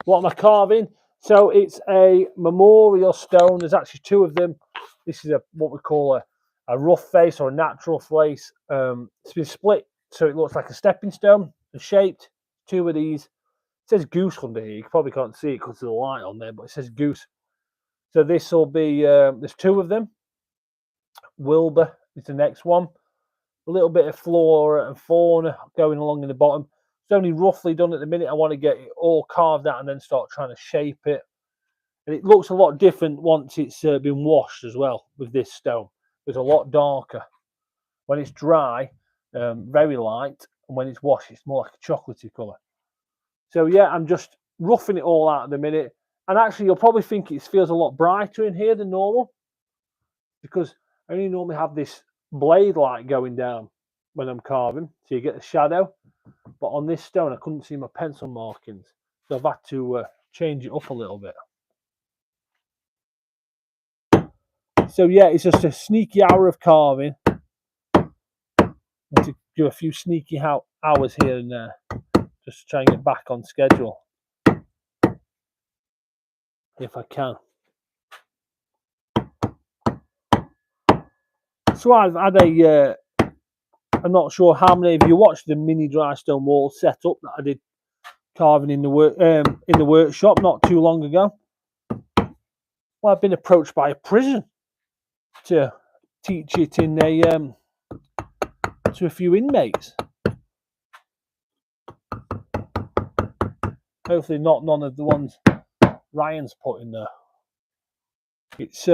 What am I carving? So it's a memorial stone. There's actually 2 of them. This is what we call a rough face or a natural face. It's been split so it looks like a stepping stone and shaped. 2 of these. It says goose under here. You probably can't see it because of the light on there, but it says goose. So this will be, there's 2 of them. Wilbur is the next one. A little bit of flora and fauna going along in the bottom. It's only roughly done at the minute. I want to get it all carved out and then start trying to shape it. And it looks a lot different once it's been washed as well with this stone. It's a lot darker. When it's dry, very light. And when it's washed, it's more like a chocolatey colour. So yeah, I'm just roughing it all out at the minute. And actually, you'll probably think it feels a lot brighter in here than normal. Because I only normally have this blade light going down when I'm carving. So you get the shadow. But on this stone, I couldn't see my pencil markings. So I've had to change it up a little bit. So yeah, it's just a sneaky hour of carving. To do a few sneaky hours here and there. Just to try and get back on schedule. If I can. So I've had a, I'm not sure how many of you watched the mini dry stone wall setup that I did carving in the workshop not too long ago. Well, I've been approached by a prison to teach it in a to a few inmates. Hopefully not none of the ones Ryan's put in there. It's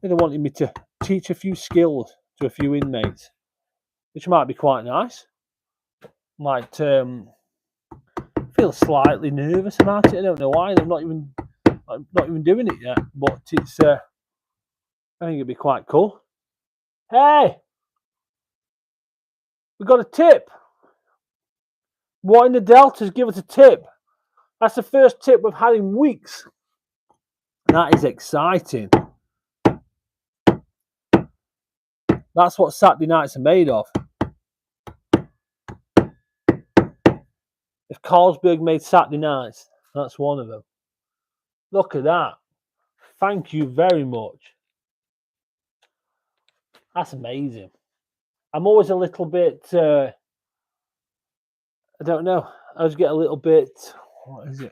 they wanted me to teach a few skills to a few inmates, which might be quite nice. Might feel slightly nervous about it. I don't know why. I'm not even doing it yet, but it's I think it'd be quite cool. Hey, we got a tip. What in the Deltas give us a tip? That's the first tip we've had in weeks. That is exciting. That's what Saturday nights are made of. If Carlsberg made Saturday nights, that's one of them. Look at that. Thank you very much. That's amazing. I'm always a little bit, I don't know. I always get a little bit, what is it?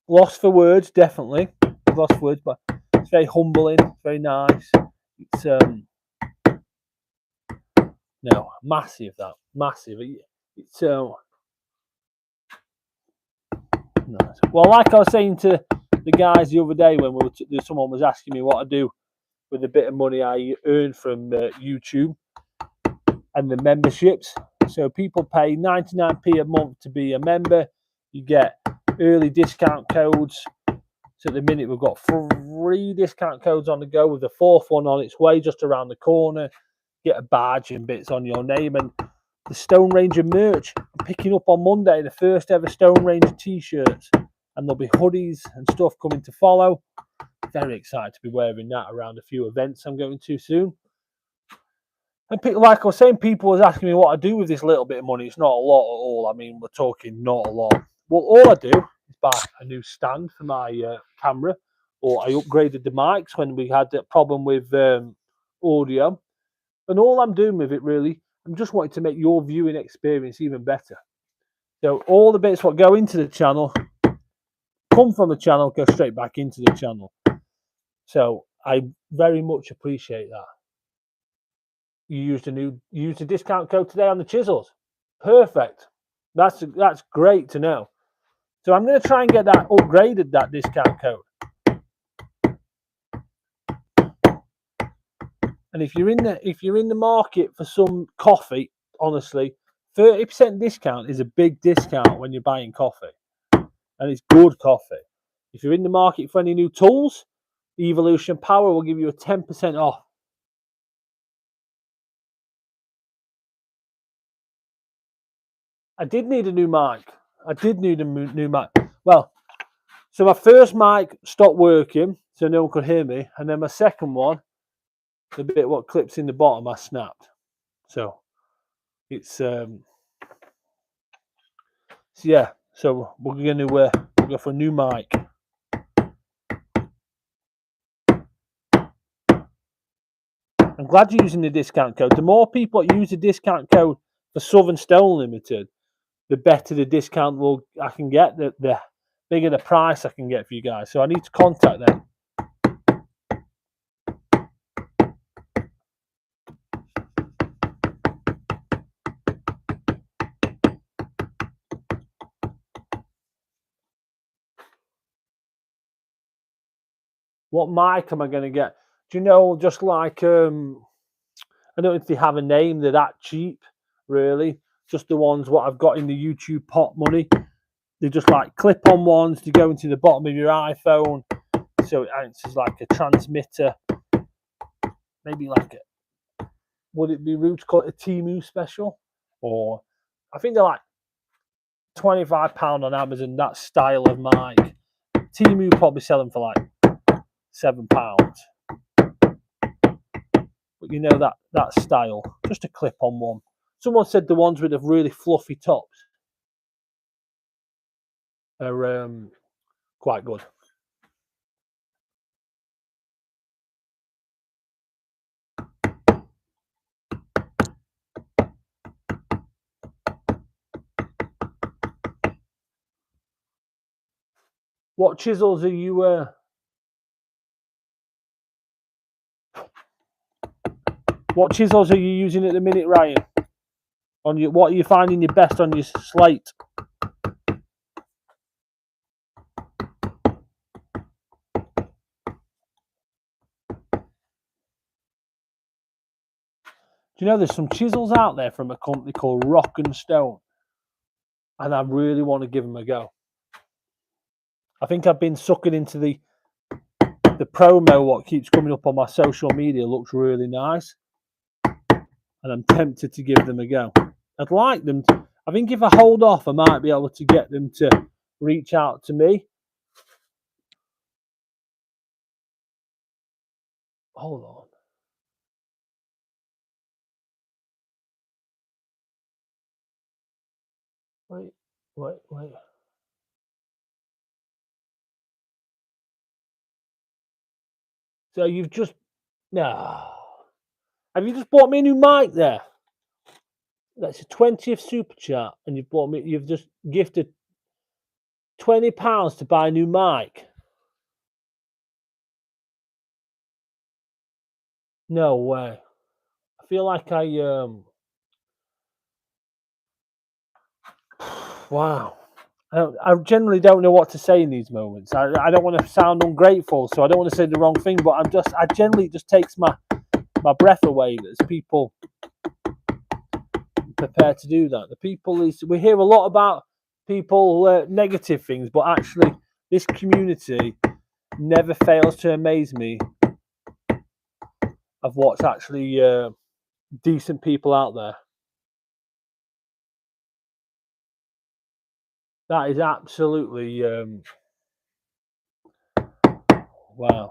Lost for words, definitely. Lost for words, but it's very humbling, very nice. It's, no, massive that. Massive. It's, nice. Well, like I was saying to the guys the other day when someone was asking me what I do with the bit of money I earn from YouTube and the memberships. So people pay 99p a month to be a member. You get early discount codes. So at the minute we've got 3 discount codes on the go with the 4th one on its way just around the corner. Get a badge and bits on your name. And the TheStoneRanger merch. I'm picking up on Monday the first ever TheStoneRanger t-shirts. And there'll be hoodies and stuff coming to follow. Very excited to be wearing that around a few events I'm going to soon. And like I was saying, people was asking me what I do with this little bit of money. It's not a lot at all. I mean, we're talking not a lot. Well, all I do is buy a new stand for my camera, or I upgraded the mics when we had that problem with audio. And all I'm doing with it, really, I'm just wanting to make your viewing experience even better. So all the bits what go into the channel, come from the channel, go straight back into the channel. So I very much appreciate that. You used a discount code today on the chisels. Perfect. That's great to know. So I'm going to try and get that upgraded, that discount code. And if you're in the market for some coffee, honestly, 30% discount is a big discount when you're buying coffee, and it's good coffee. If you're in the market for any new tools, Evolution Power will give you a 10% off. I did need a new mic. Well, so my first mic stopped working, so no one could hear me, and then my second one, the bit what clips in the bottom, I snapped. So it's so yeah. So we're going to go for a new mic. I'm glad you're using the discount code. The more people that use the discount code for Southern Stone Limited, the better the discount I can get. The bigger the price I can get for you guys. So I need to contact them. What mic am I going to get? Do you know, just like I don't know if they have a name. They're that cheap, really. Just the ones what I've got in the YouTube pot money. They're just like clip-on ones to go into the bottom of your iPhone. So it's just like a transmitter. Maybe like would it be rude to call it a Temu special? Or I think they're like £25 on Amazon, that style of mic. Temu probably sell them for like £7. But you know that style, just a clip-on one. Someone said the ones with the really fluffy tops are quite good. What chisels are you? What chisels are you using at the minute, Ryan? What are you finding your best on your slate? Do you know there's some chisels out there from a company called Rock and Stone, and I really want to give them a go. I think I've been sucking into the promo. What keeps coming up on my social media looks really nice, and I'm tempted to give them a go. I'd like them. I think if I hold off, I might be able to get them to reach out to me. Hold on. Wait. So you've just no. Have you just bought me a new mic there? That's a 20th super chat, and you've just gifted £20 to buy a new mic. No way. I feel like wow. I generally don't know what to say in these moments. I don't want to sound ungrateful, so I don't want to say the wrong thing, but I generally just takes my breath away. There's people prepared to do that. We hear a lot about people negative things, but actually this community never fails to amaze me of what's actually decent people out there. That is absolutely wow.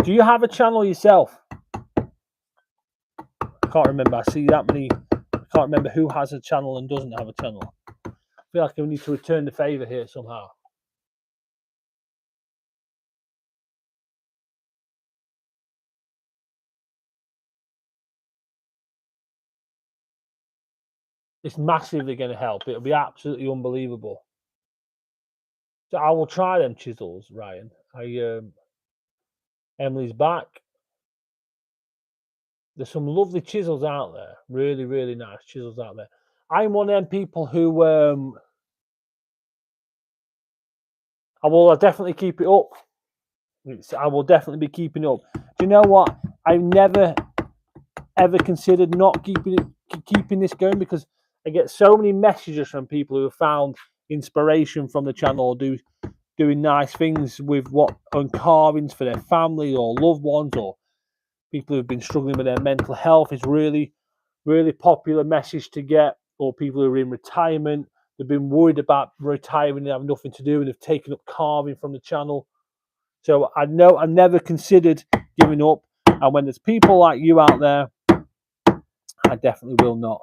Do you have a channel yourself? I can't remember. I see that many. I can't remember who has a channel and doesn't have a channel. I feel like I need to return the favour here somehow. It's massively going to help. It'll be absolutely unbelievable. So I will try them chisels, Ryan. Emily's back. There's some lovely chisels out there. Really, really nice chisels out there. I'm one of them people who I will definitely keep it up. I will definitely be keeping up. Do you know what? I've never ever considered not keeping this going because I get so many messages from people who have found inspiration from the channel or doing nice things with on carvings for their family or loved ones or people who've been struggling with their mental health. It's really, really popular message to get, or people who are in retirement. They've been worried about retiring and have nothing to do and have taken up carving from the channel. So I know I never considered giving up. And when there's people like you out there, I definitely will not.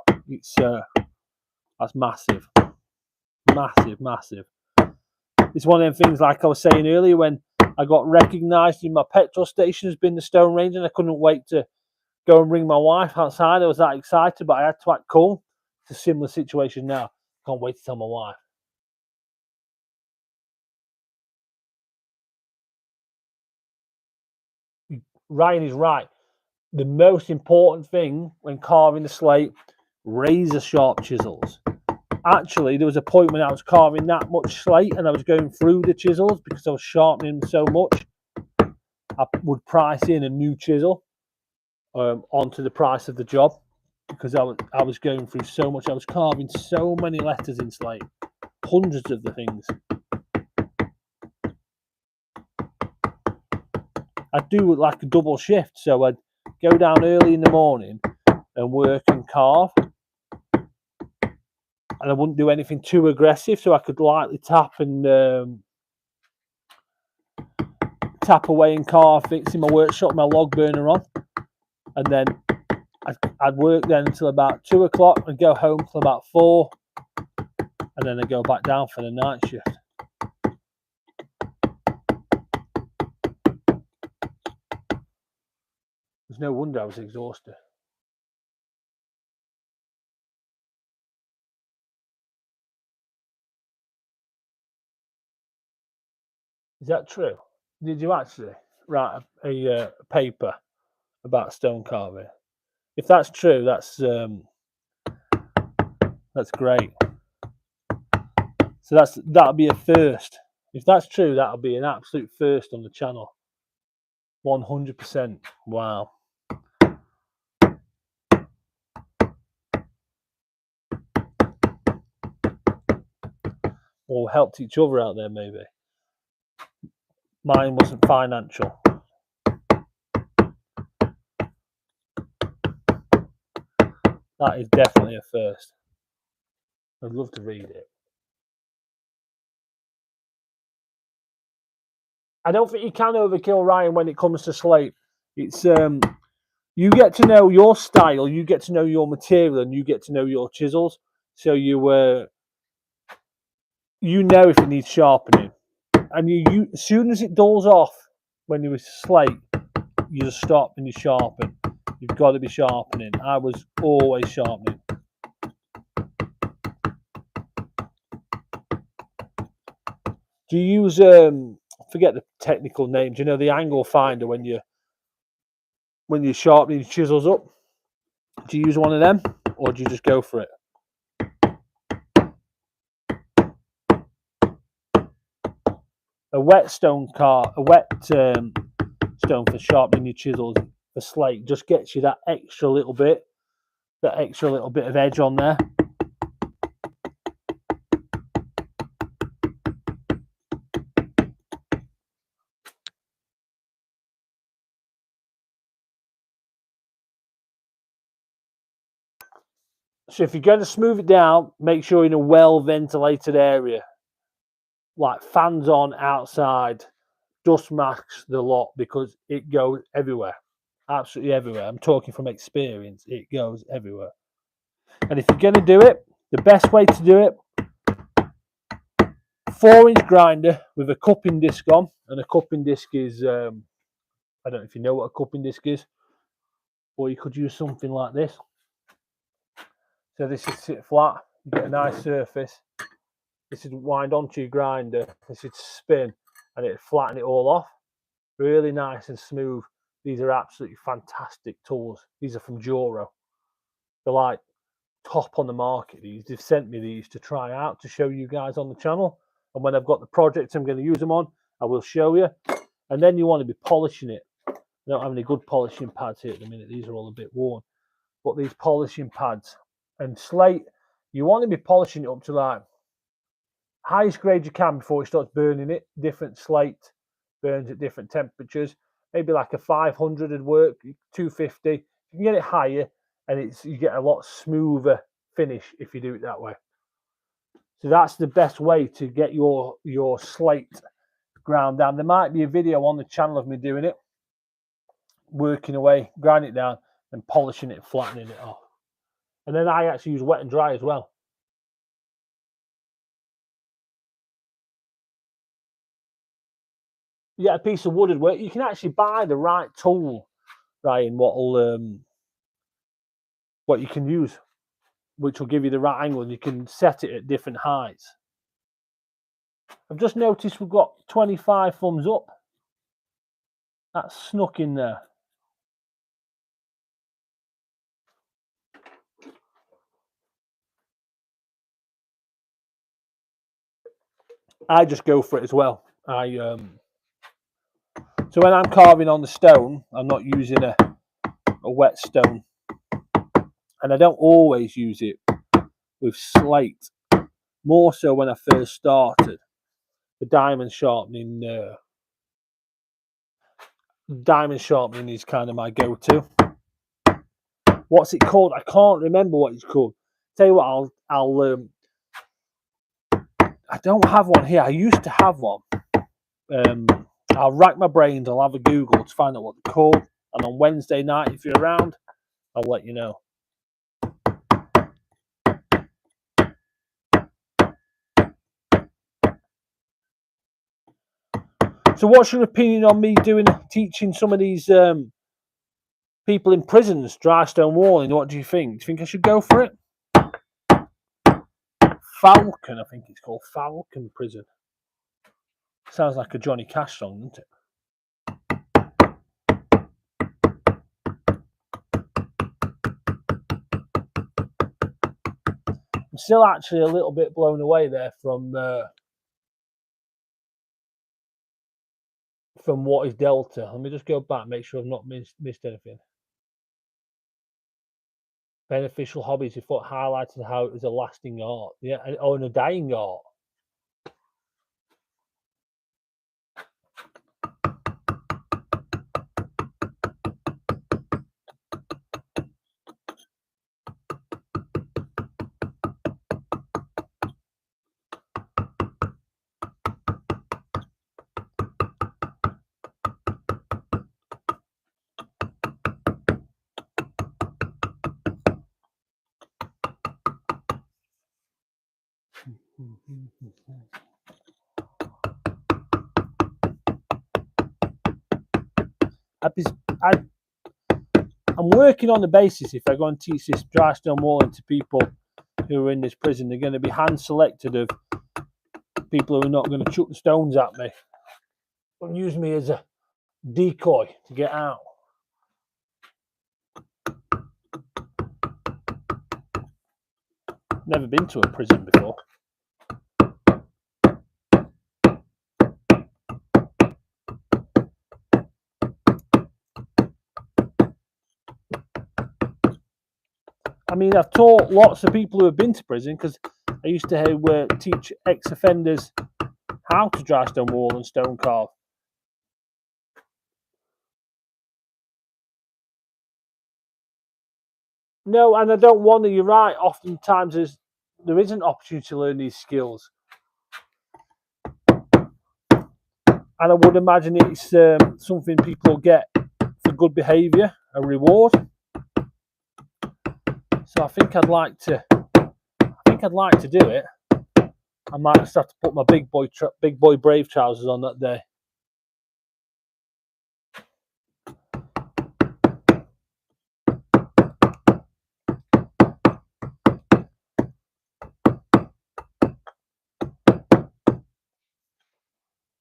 That's massive, massive, massive. It's one of them things, like I was saying earlier, when I got recognised in my petrol station as being the TheStoneRanger, and I couldn't wait to go and ring my wife outside. I was that excited, but I had to act cool. It's a similar situation now. Can't wait to tell my wife. Ryan is right. The most important thing when carving the slate, razor sharp chisels. Actually, there was a point when I was carving that much slate and I was going through the chisels because I was sharpening them so much. I would price in a new chisel onto the price of the job because I was going through so much. I was carving so many letters in slate, hundreds of the things. I'd do like a double shift, so I'd go down early in the morning and work and carve, and I wouldn't do anything too aggressive, so I could lightly tap and tap away and carve, fixing my workshop, my log burner on, and then I'd work then until about 2 o'clock and go home till about 4, and then I'd go back down for the night shift. There's no wonder I was exhausted. Is that true? Did you actually write a paper about stone carving? If that's true, that's great. So that'll be a first. If that's true, that'll be an absolute first on the channel. 100%. Wow. Or helped each other out there, maybe. Mine wasn't financial. That is definitely a first. I'd love to read it. I don't think you can overkill, Ryan, when it comes to Slate. It's you get to know your style, you get to know your material, and you get to know your chisels. So you know if it needs sharpening, and you as soon as it dulls off when you Slate, you just stop and you sharpen. You've got to be sharpening. I was always sharpening. Do you use forget the technical names? You know, the angle finder when you're sharpening chisels up. Do you use one of them, or do you just go for it? A wet stone stone for sharpening your chisels for Slate just gets you that extra little bit of edge on there. So if you're going to smooth it down, make sure you're in a well-ventilated area, like fans on outside, dust masks the lot, because it goes everywhere, absolutely everywhere. I'm talking from experience, it goes everywhere. And if you're going to do it, the best way to do it, 4-inch grinder with a cupping disc on, and a cupping disc is, I don't know if you know what a cupping disc is, or you could use something like this. So this would sit flat, you get a nice surface. This would wind onto your grinder, this would spin, and it'd flatten it all off. Really nice and smooth. These are absolutely fantastic tools. These are from Joro. They're like top on the market. They've sent me these to try out to show you guys on the channel. And when I've got the project I'm going to use them on, I will show you. And then you want to be polishing it. I don't have any good polishing pads here at the minute. These are all a bit worn. But these polishing pads and Slate, you want to be polishing it up to like highest grade you can before it starts burning it. Different Slate burns at different temperatures. Maybe like a 500 would work, 250. You can get it higher, and you get a lot smoother finish if you do it that way. So that's the best way to get your Slate ground down. There might be a video on the channel of me doing it, working away, grinding it down, and polishing it, flattening it off. And then I actually use wet and dry as well. Yeah, a piece of wood would work. You can actually buy the right tool, Ryan, what you can use, which will give you the right angle, and you can set it at different heights. I've just noticed we've got 25 thumbs up. That's snuck in there. I just go for it as well. So when I'm carving on the stone, I'm not using a wet stone, and I don't always use it with Slate. More so when I first started. The diamond sharpening is kind of my go-to. What's it called? I can't remember what it's called. Tell you what, I don't have one here. I used to have one. I'll rack my brains. I'll have a Google to find out what they're called. And on Wednesday night, if you're around, I'll let you know. So what's your opinion on me teaching some of these people in prisons dry stone walling? What do you think? Do you think I should go for it? Falcon, I think it's called Falcon Prison. Sounds like a Johnny Cash song, doesn't it? I'm still actually a little bit blown away there from what is Delta. Let me just go back, make sure I've not missed anything. Beneficial hobbies. He thought highlighted how it was a lasting art. Yeah, and a dying art. I'm working on the basis if I go and teach this dry stone walling to people who are in this prison, they're going to be hand selected of people who are not going to chuck the stones at me and use me as a decoy to get out. Never been to a prison before. I mean, I've taught lots of people who have been to prison because I used to teach ex-offenders how to dry stone wall and stone carve. No, and I don't want to. You're right. Oftentimes, there isn't opportunity to learn these skills, and I would imagine it's something people get for good behaviour, a reward. So I think I'd like to do it. I might just have to put my big boy brave trousers on that day.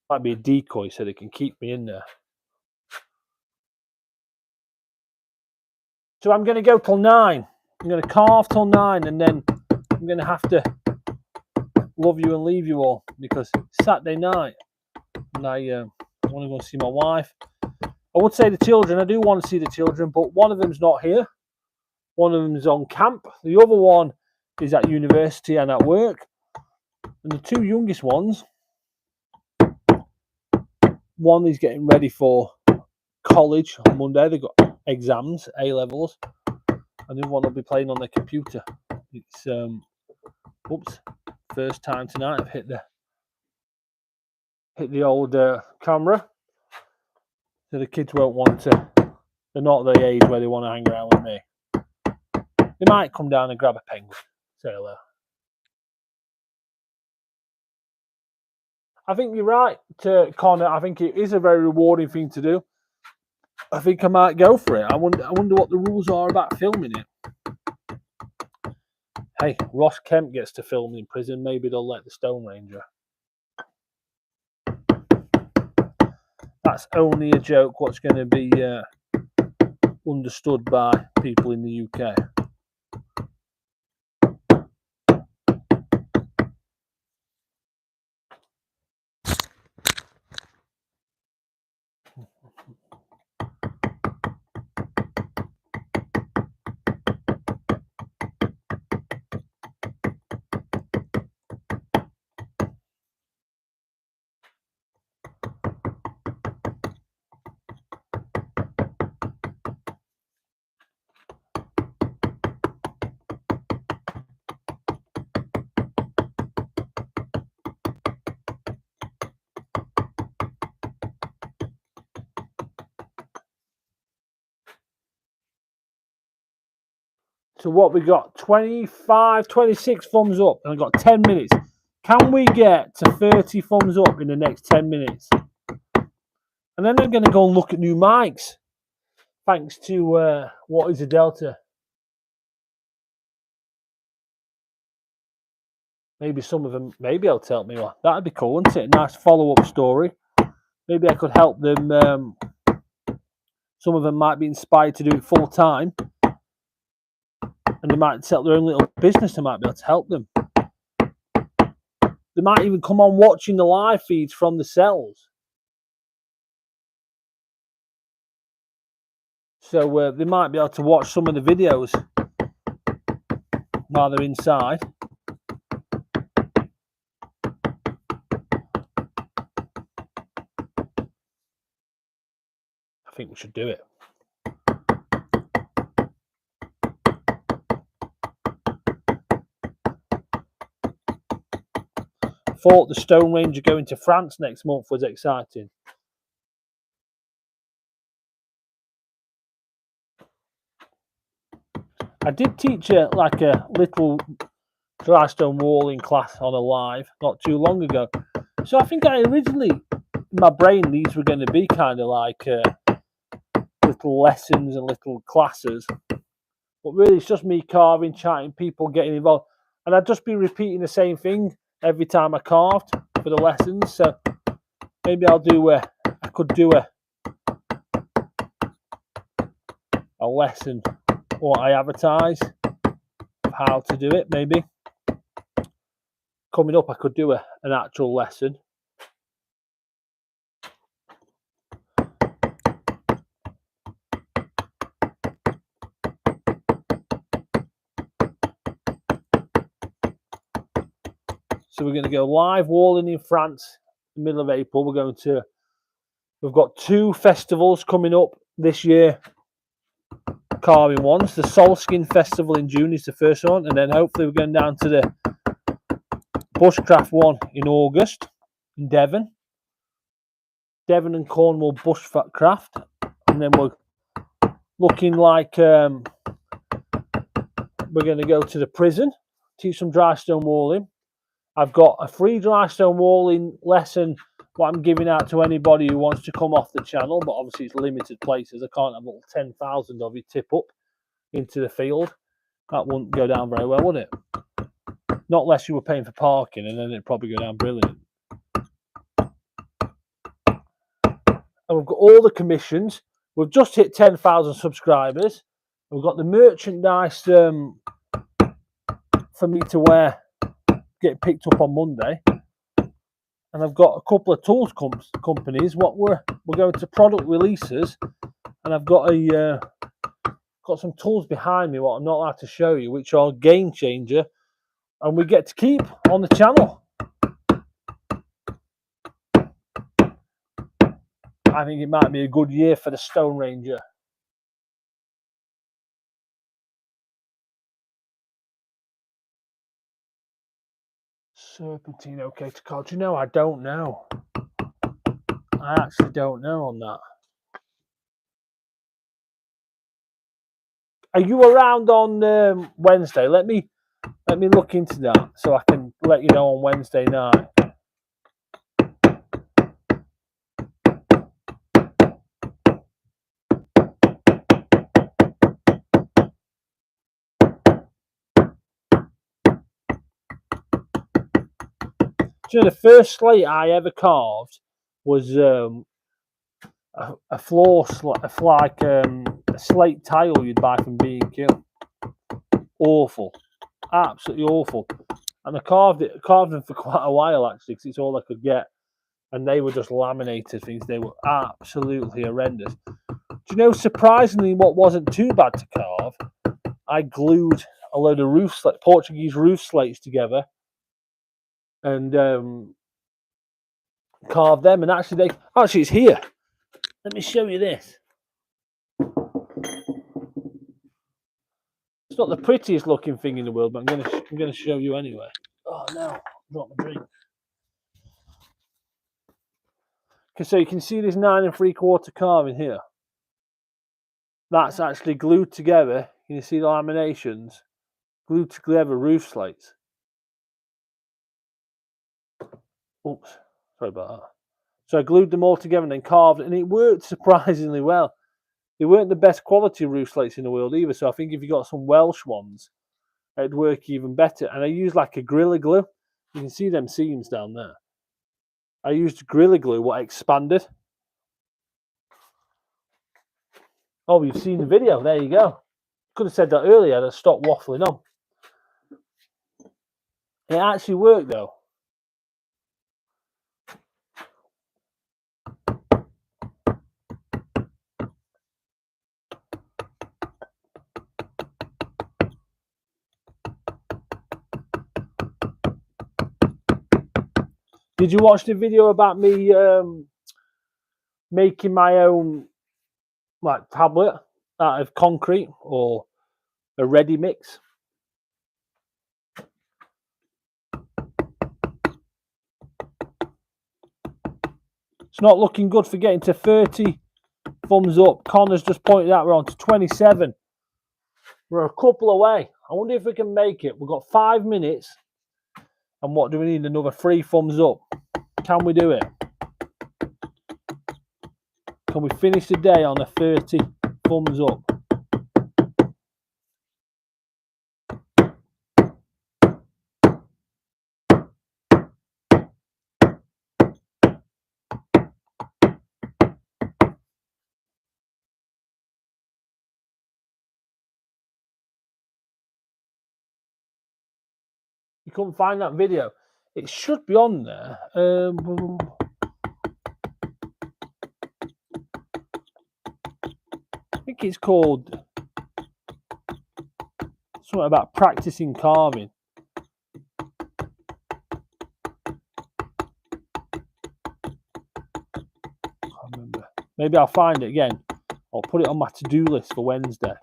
Might be a decoy so they can keep me in there. So I'm going to go till 9. I'm going to carve till 9, and then I'm going to have to love you and leave you all because it's Saturday night, and I want to go and see my wife. I would say the children. I do want to see the children, but one of them's not here. One of them's on camp. The other one is at university and at work. And the two youngest ones, one is getting ready for college on Monday. They've got exams, A levels, and the other one will be playing on their computer. It's oops, first time tonight I've hit the old camera. So the kids won't want to. They're not the age where they want to hang around with me. They might come down and grab a penguin. Say hello. I think you're right, Connor. I think it is a very rewarding thing to do. I think I might go for it. I wonder what the rules are about filming it. Hey, Ross Kemp gets to film in prison. Maybe they'll let the TheStoneRanger. That's only a joke. What's going to be understood by people in the UK. So what we got? 25, 26 thumbs up, and I've got 10 minutes. Can we get to 30 thumbs up in the next 10 minutes? And then I'm going to go and look at new mics. Thanks to What is a Delta? Maybe some of them may be able to help me. Well, that'd be cool, wouldn't it? A nice follow-up story. Maybe I could help them. Some of them might be inspired to do it full time, and they might set up their own little business. I might be able to help them. They might even come on watching the live feeds from the cells. So they might be able to watch some of the videos while they're inside. I think we should do it. Thought the TheStoneRanger going to France next month was exciting. I did teach a little dry stone walling class on a live not too long ago. So I think I originally, in my brain, these were going to be kind of like little lessons and little classes. But really, it's just me carving, chatting, people getting involved. And I'd just be repeating the same thing every time I carved for the lessons. So maybe I could do a lesson, or I advertise how to do it. Maybe coming up I could do an actual lesson. So we're going to go live walling in France in the middle of April. We've got 2 festivals coming up this year, carving ones. The Solskin Festival in June is the first one, and then hopefully we're going down to the Bushcraft one in August in Devon and Cornwall Bushcraft, and then we're looking like we're going to go to the prison, teach some dry stone walling. I've got a free dry stone walling lesson what I'm giving out to anybody who wants to come off the channel, but obviously it's limited places. I can't have little 10,000 of you tip up into the field. That wouldn't go down very well, would it? Not unless you were paying for parking, and then it'd probably go down brilliant. And we've got all the commissions. We've just hit 10,000 subscribers. We've got the merchandise for me to wear, get picked up on Monday. And I've got a couple of tools companies. What we're going to product releases, and I've got got some tools behind me what I'm not allowed to show you, which are game changer, and we get to keep on the channel. I think it might be a good year for the TheStoneRanger. Serpentine, okay to call. Do you know? I don't know. I actually don't know on that. Are you around on Wednesday? Let me look into that so I can let you know on Wednesday night. So the first slate I ever carved was a slate tile you'd buy from B&Q. Awful, absolutely awful. And I carved them for quite a while actually, because it's all I could get, and they were just laminated things. They were absolutely horrendous. Do you know, surprisingly, what wasn't too bad to carve? I glued a load of Portuguese roof slates together, and carved them. And actually, it's here. Let me show you this. It's not the prettiest looking thing in the world, but I'm gonna show you anyway. Oh no, dropped my drink. Okay, so you can see this 9 3/4 carving here. That's actually glued together. Can you see the laminations? Glued together roof slates. Oops, sorry about that. So I glued them all together and then carved, and it worked surprisingly well. They weren't the best quality roof slates in the world either, so I think if you got some Welsh ones, it'd work even better. And I used like a Gorilla Glue. You can see them seams down there. I used Gorilla Glue, what expanded. Oh, you've seen the video. There you go. Could have said that earlier. I'd stop waffling on. It actually worked though. Did you watch the video about me making my own like tablet out of concrete or a ready mix? It's not looking good for getting to 30 thumbs up. Connor's just pointed out we're on to 27. We're a couple away. I wonder if we can make it. We've got 5 minutes. And what do we need? Another 3 thumbs up. Can we do it? Can we finish the day on a 30 thumbs up? You couldn't find that video. It should be on there. I think it's called something about practicing carving. Can't remember. Maybe I'll find it again. I'll put it on my to-do list for Wednesday.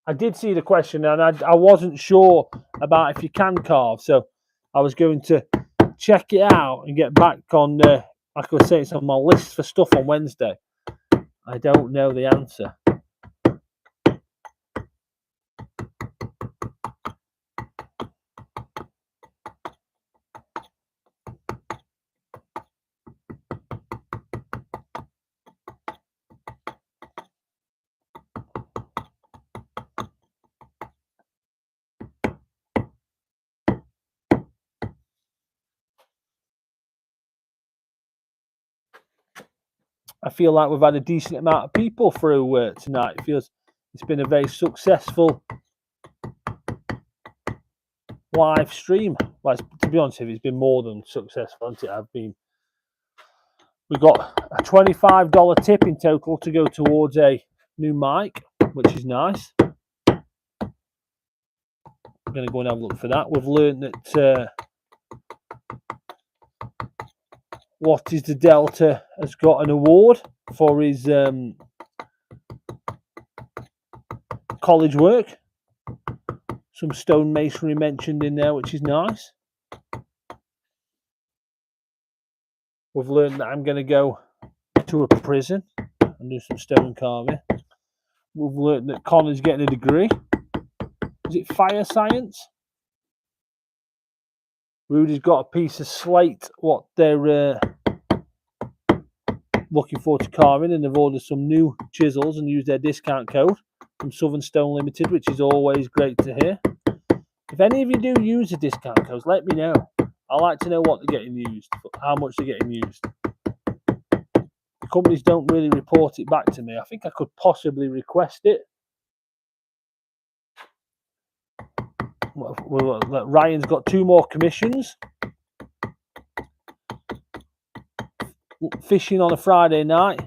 I did see the question and I wasn't sure about if you can carve, so I was going to check it out and get back on, like I was saying, it's on my list for stuff on Wednesday. I don't know the answer. I feel like we've had a decent amount of people through tonight. It feels it's been a very successful live stream. Well, to be honest with you, it's been more than successful, hasn't it? We got a $25 tip in total to go towards a new mic, which is nice. I'm going to go and have a look for that. We've learned that What is the Delta has got an award for his college work. Some stonemasonry mentioned in there, which is nice. We've learned that I'm going to go to a prison and do some stone carving. We've learned that Connor's getting a degree. Is it fire science? Rudy's got a piece of slate, what they're looking forward to carving, and they've ordered some new chisels and used their discount code from Southern Stone Limited, which is always great to hear. If any of you do use the discount codes, let me know. I like to know what they're getting used, how much they're getting used. The companies don't really report it back to me. I think I could possibly request it. Ryan's got 2 more commissions. Fishing on a Friday night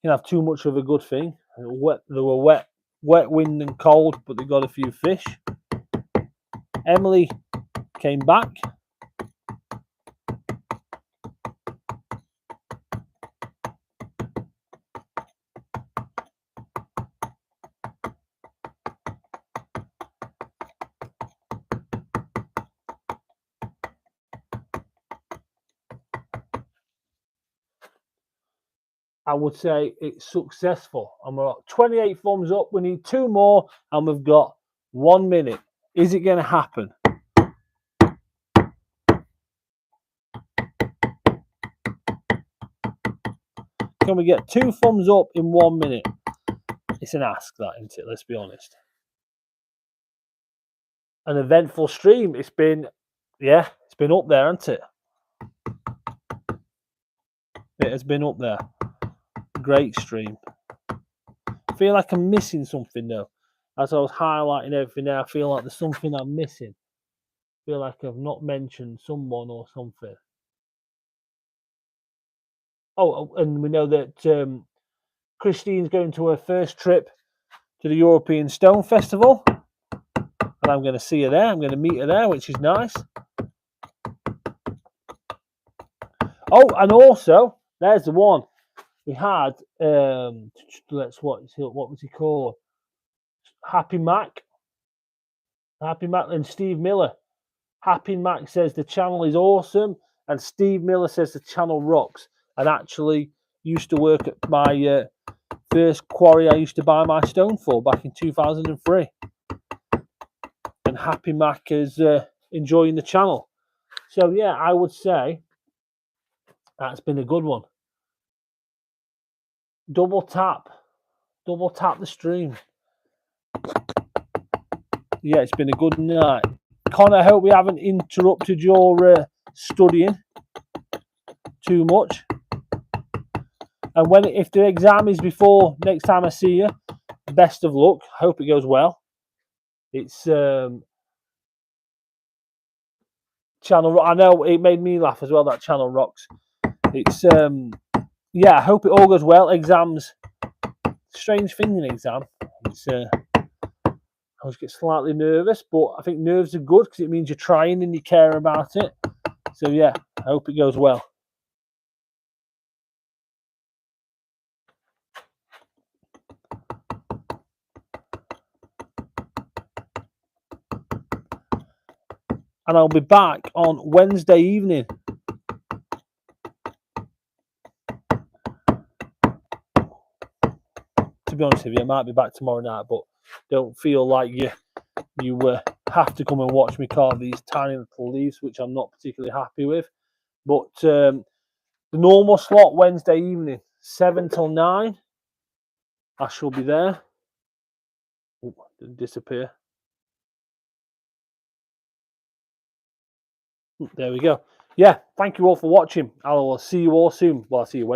can have too much of a good thing. They were wet, wind and cold, but they got a few fish. Emily came back. I would say it's successful. And we're at 28 thumbs up. We need 2 more, and we've got 1 minute. Is it going to happen? Can we get 2 thumbs up in 1 minute? It's an ask, that, isn't it? Let's be honest. An eventful stream. It's been, yeah, it's been up there, hasn't it? It has been up there. Great stream. I feel like I'm missing something though. As I was highlighting everything there, I feel like there's something I'm missing. I feel like I've not mentioned someone or something. Oh, and we know that Christine's going to her first trip to the European Stone Festival. And I'm going to see her there. I'm going to meet her there, which is nice. Oh, and also, there's the one. We had, what was he called? Happy Mac and Steve Miller. Happy Mac says the channel is awesome, and Steve Miller says the channel rocks. And actually used to work at my first quarry I used to buy my stone for back in 2003. And Happy Mac is enjoying the channel. So yeah, I would say that's been a good one. Double tap the stream. Yeah, it's been a good night. Connor, I hope we haven't interrupted your studying too much. And if the exam is before next time I see you, best of luck. Hope it goes well. It's channel. I know it made me laugh as well. That channel rocks. It's yeah. I hope it all goes well. Exams, strange thing in exam. It's I always get slightly nervous, but I think nerves are good because it means you're trying and you care about it. So yeah, I hope it goes well. And I'll be back on Wednesday evening. To be honest with you, I might be back tomorrow night, but don't feel like you have to come and watch me carve these tiny little leaves, which I'm not particularly happy with. But the normal slot Wednesday evening, 7 till 9, I shall be there. Oh, didn't disappear. There we go. Yeah, thank you all for watching. I will see you all soon. Well, I'll see you Wednesday.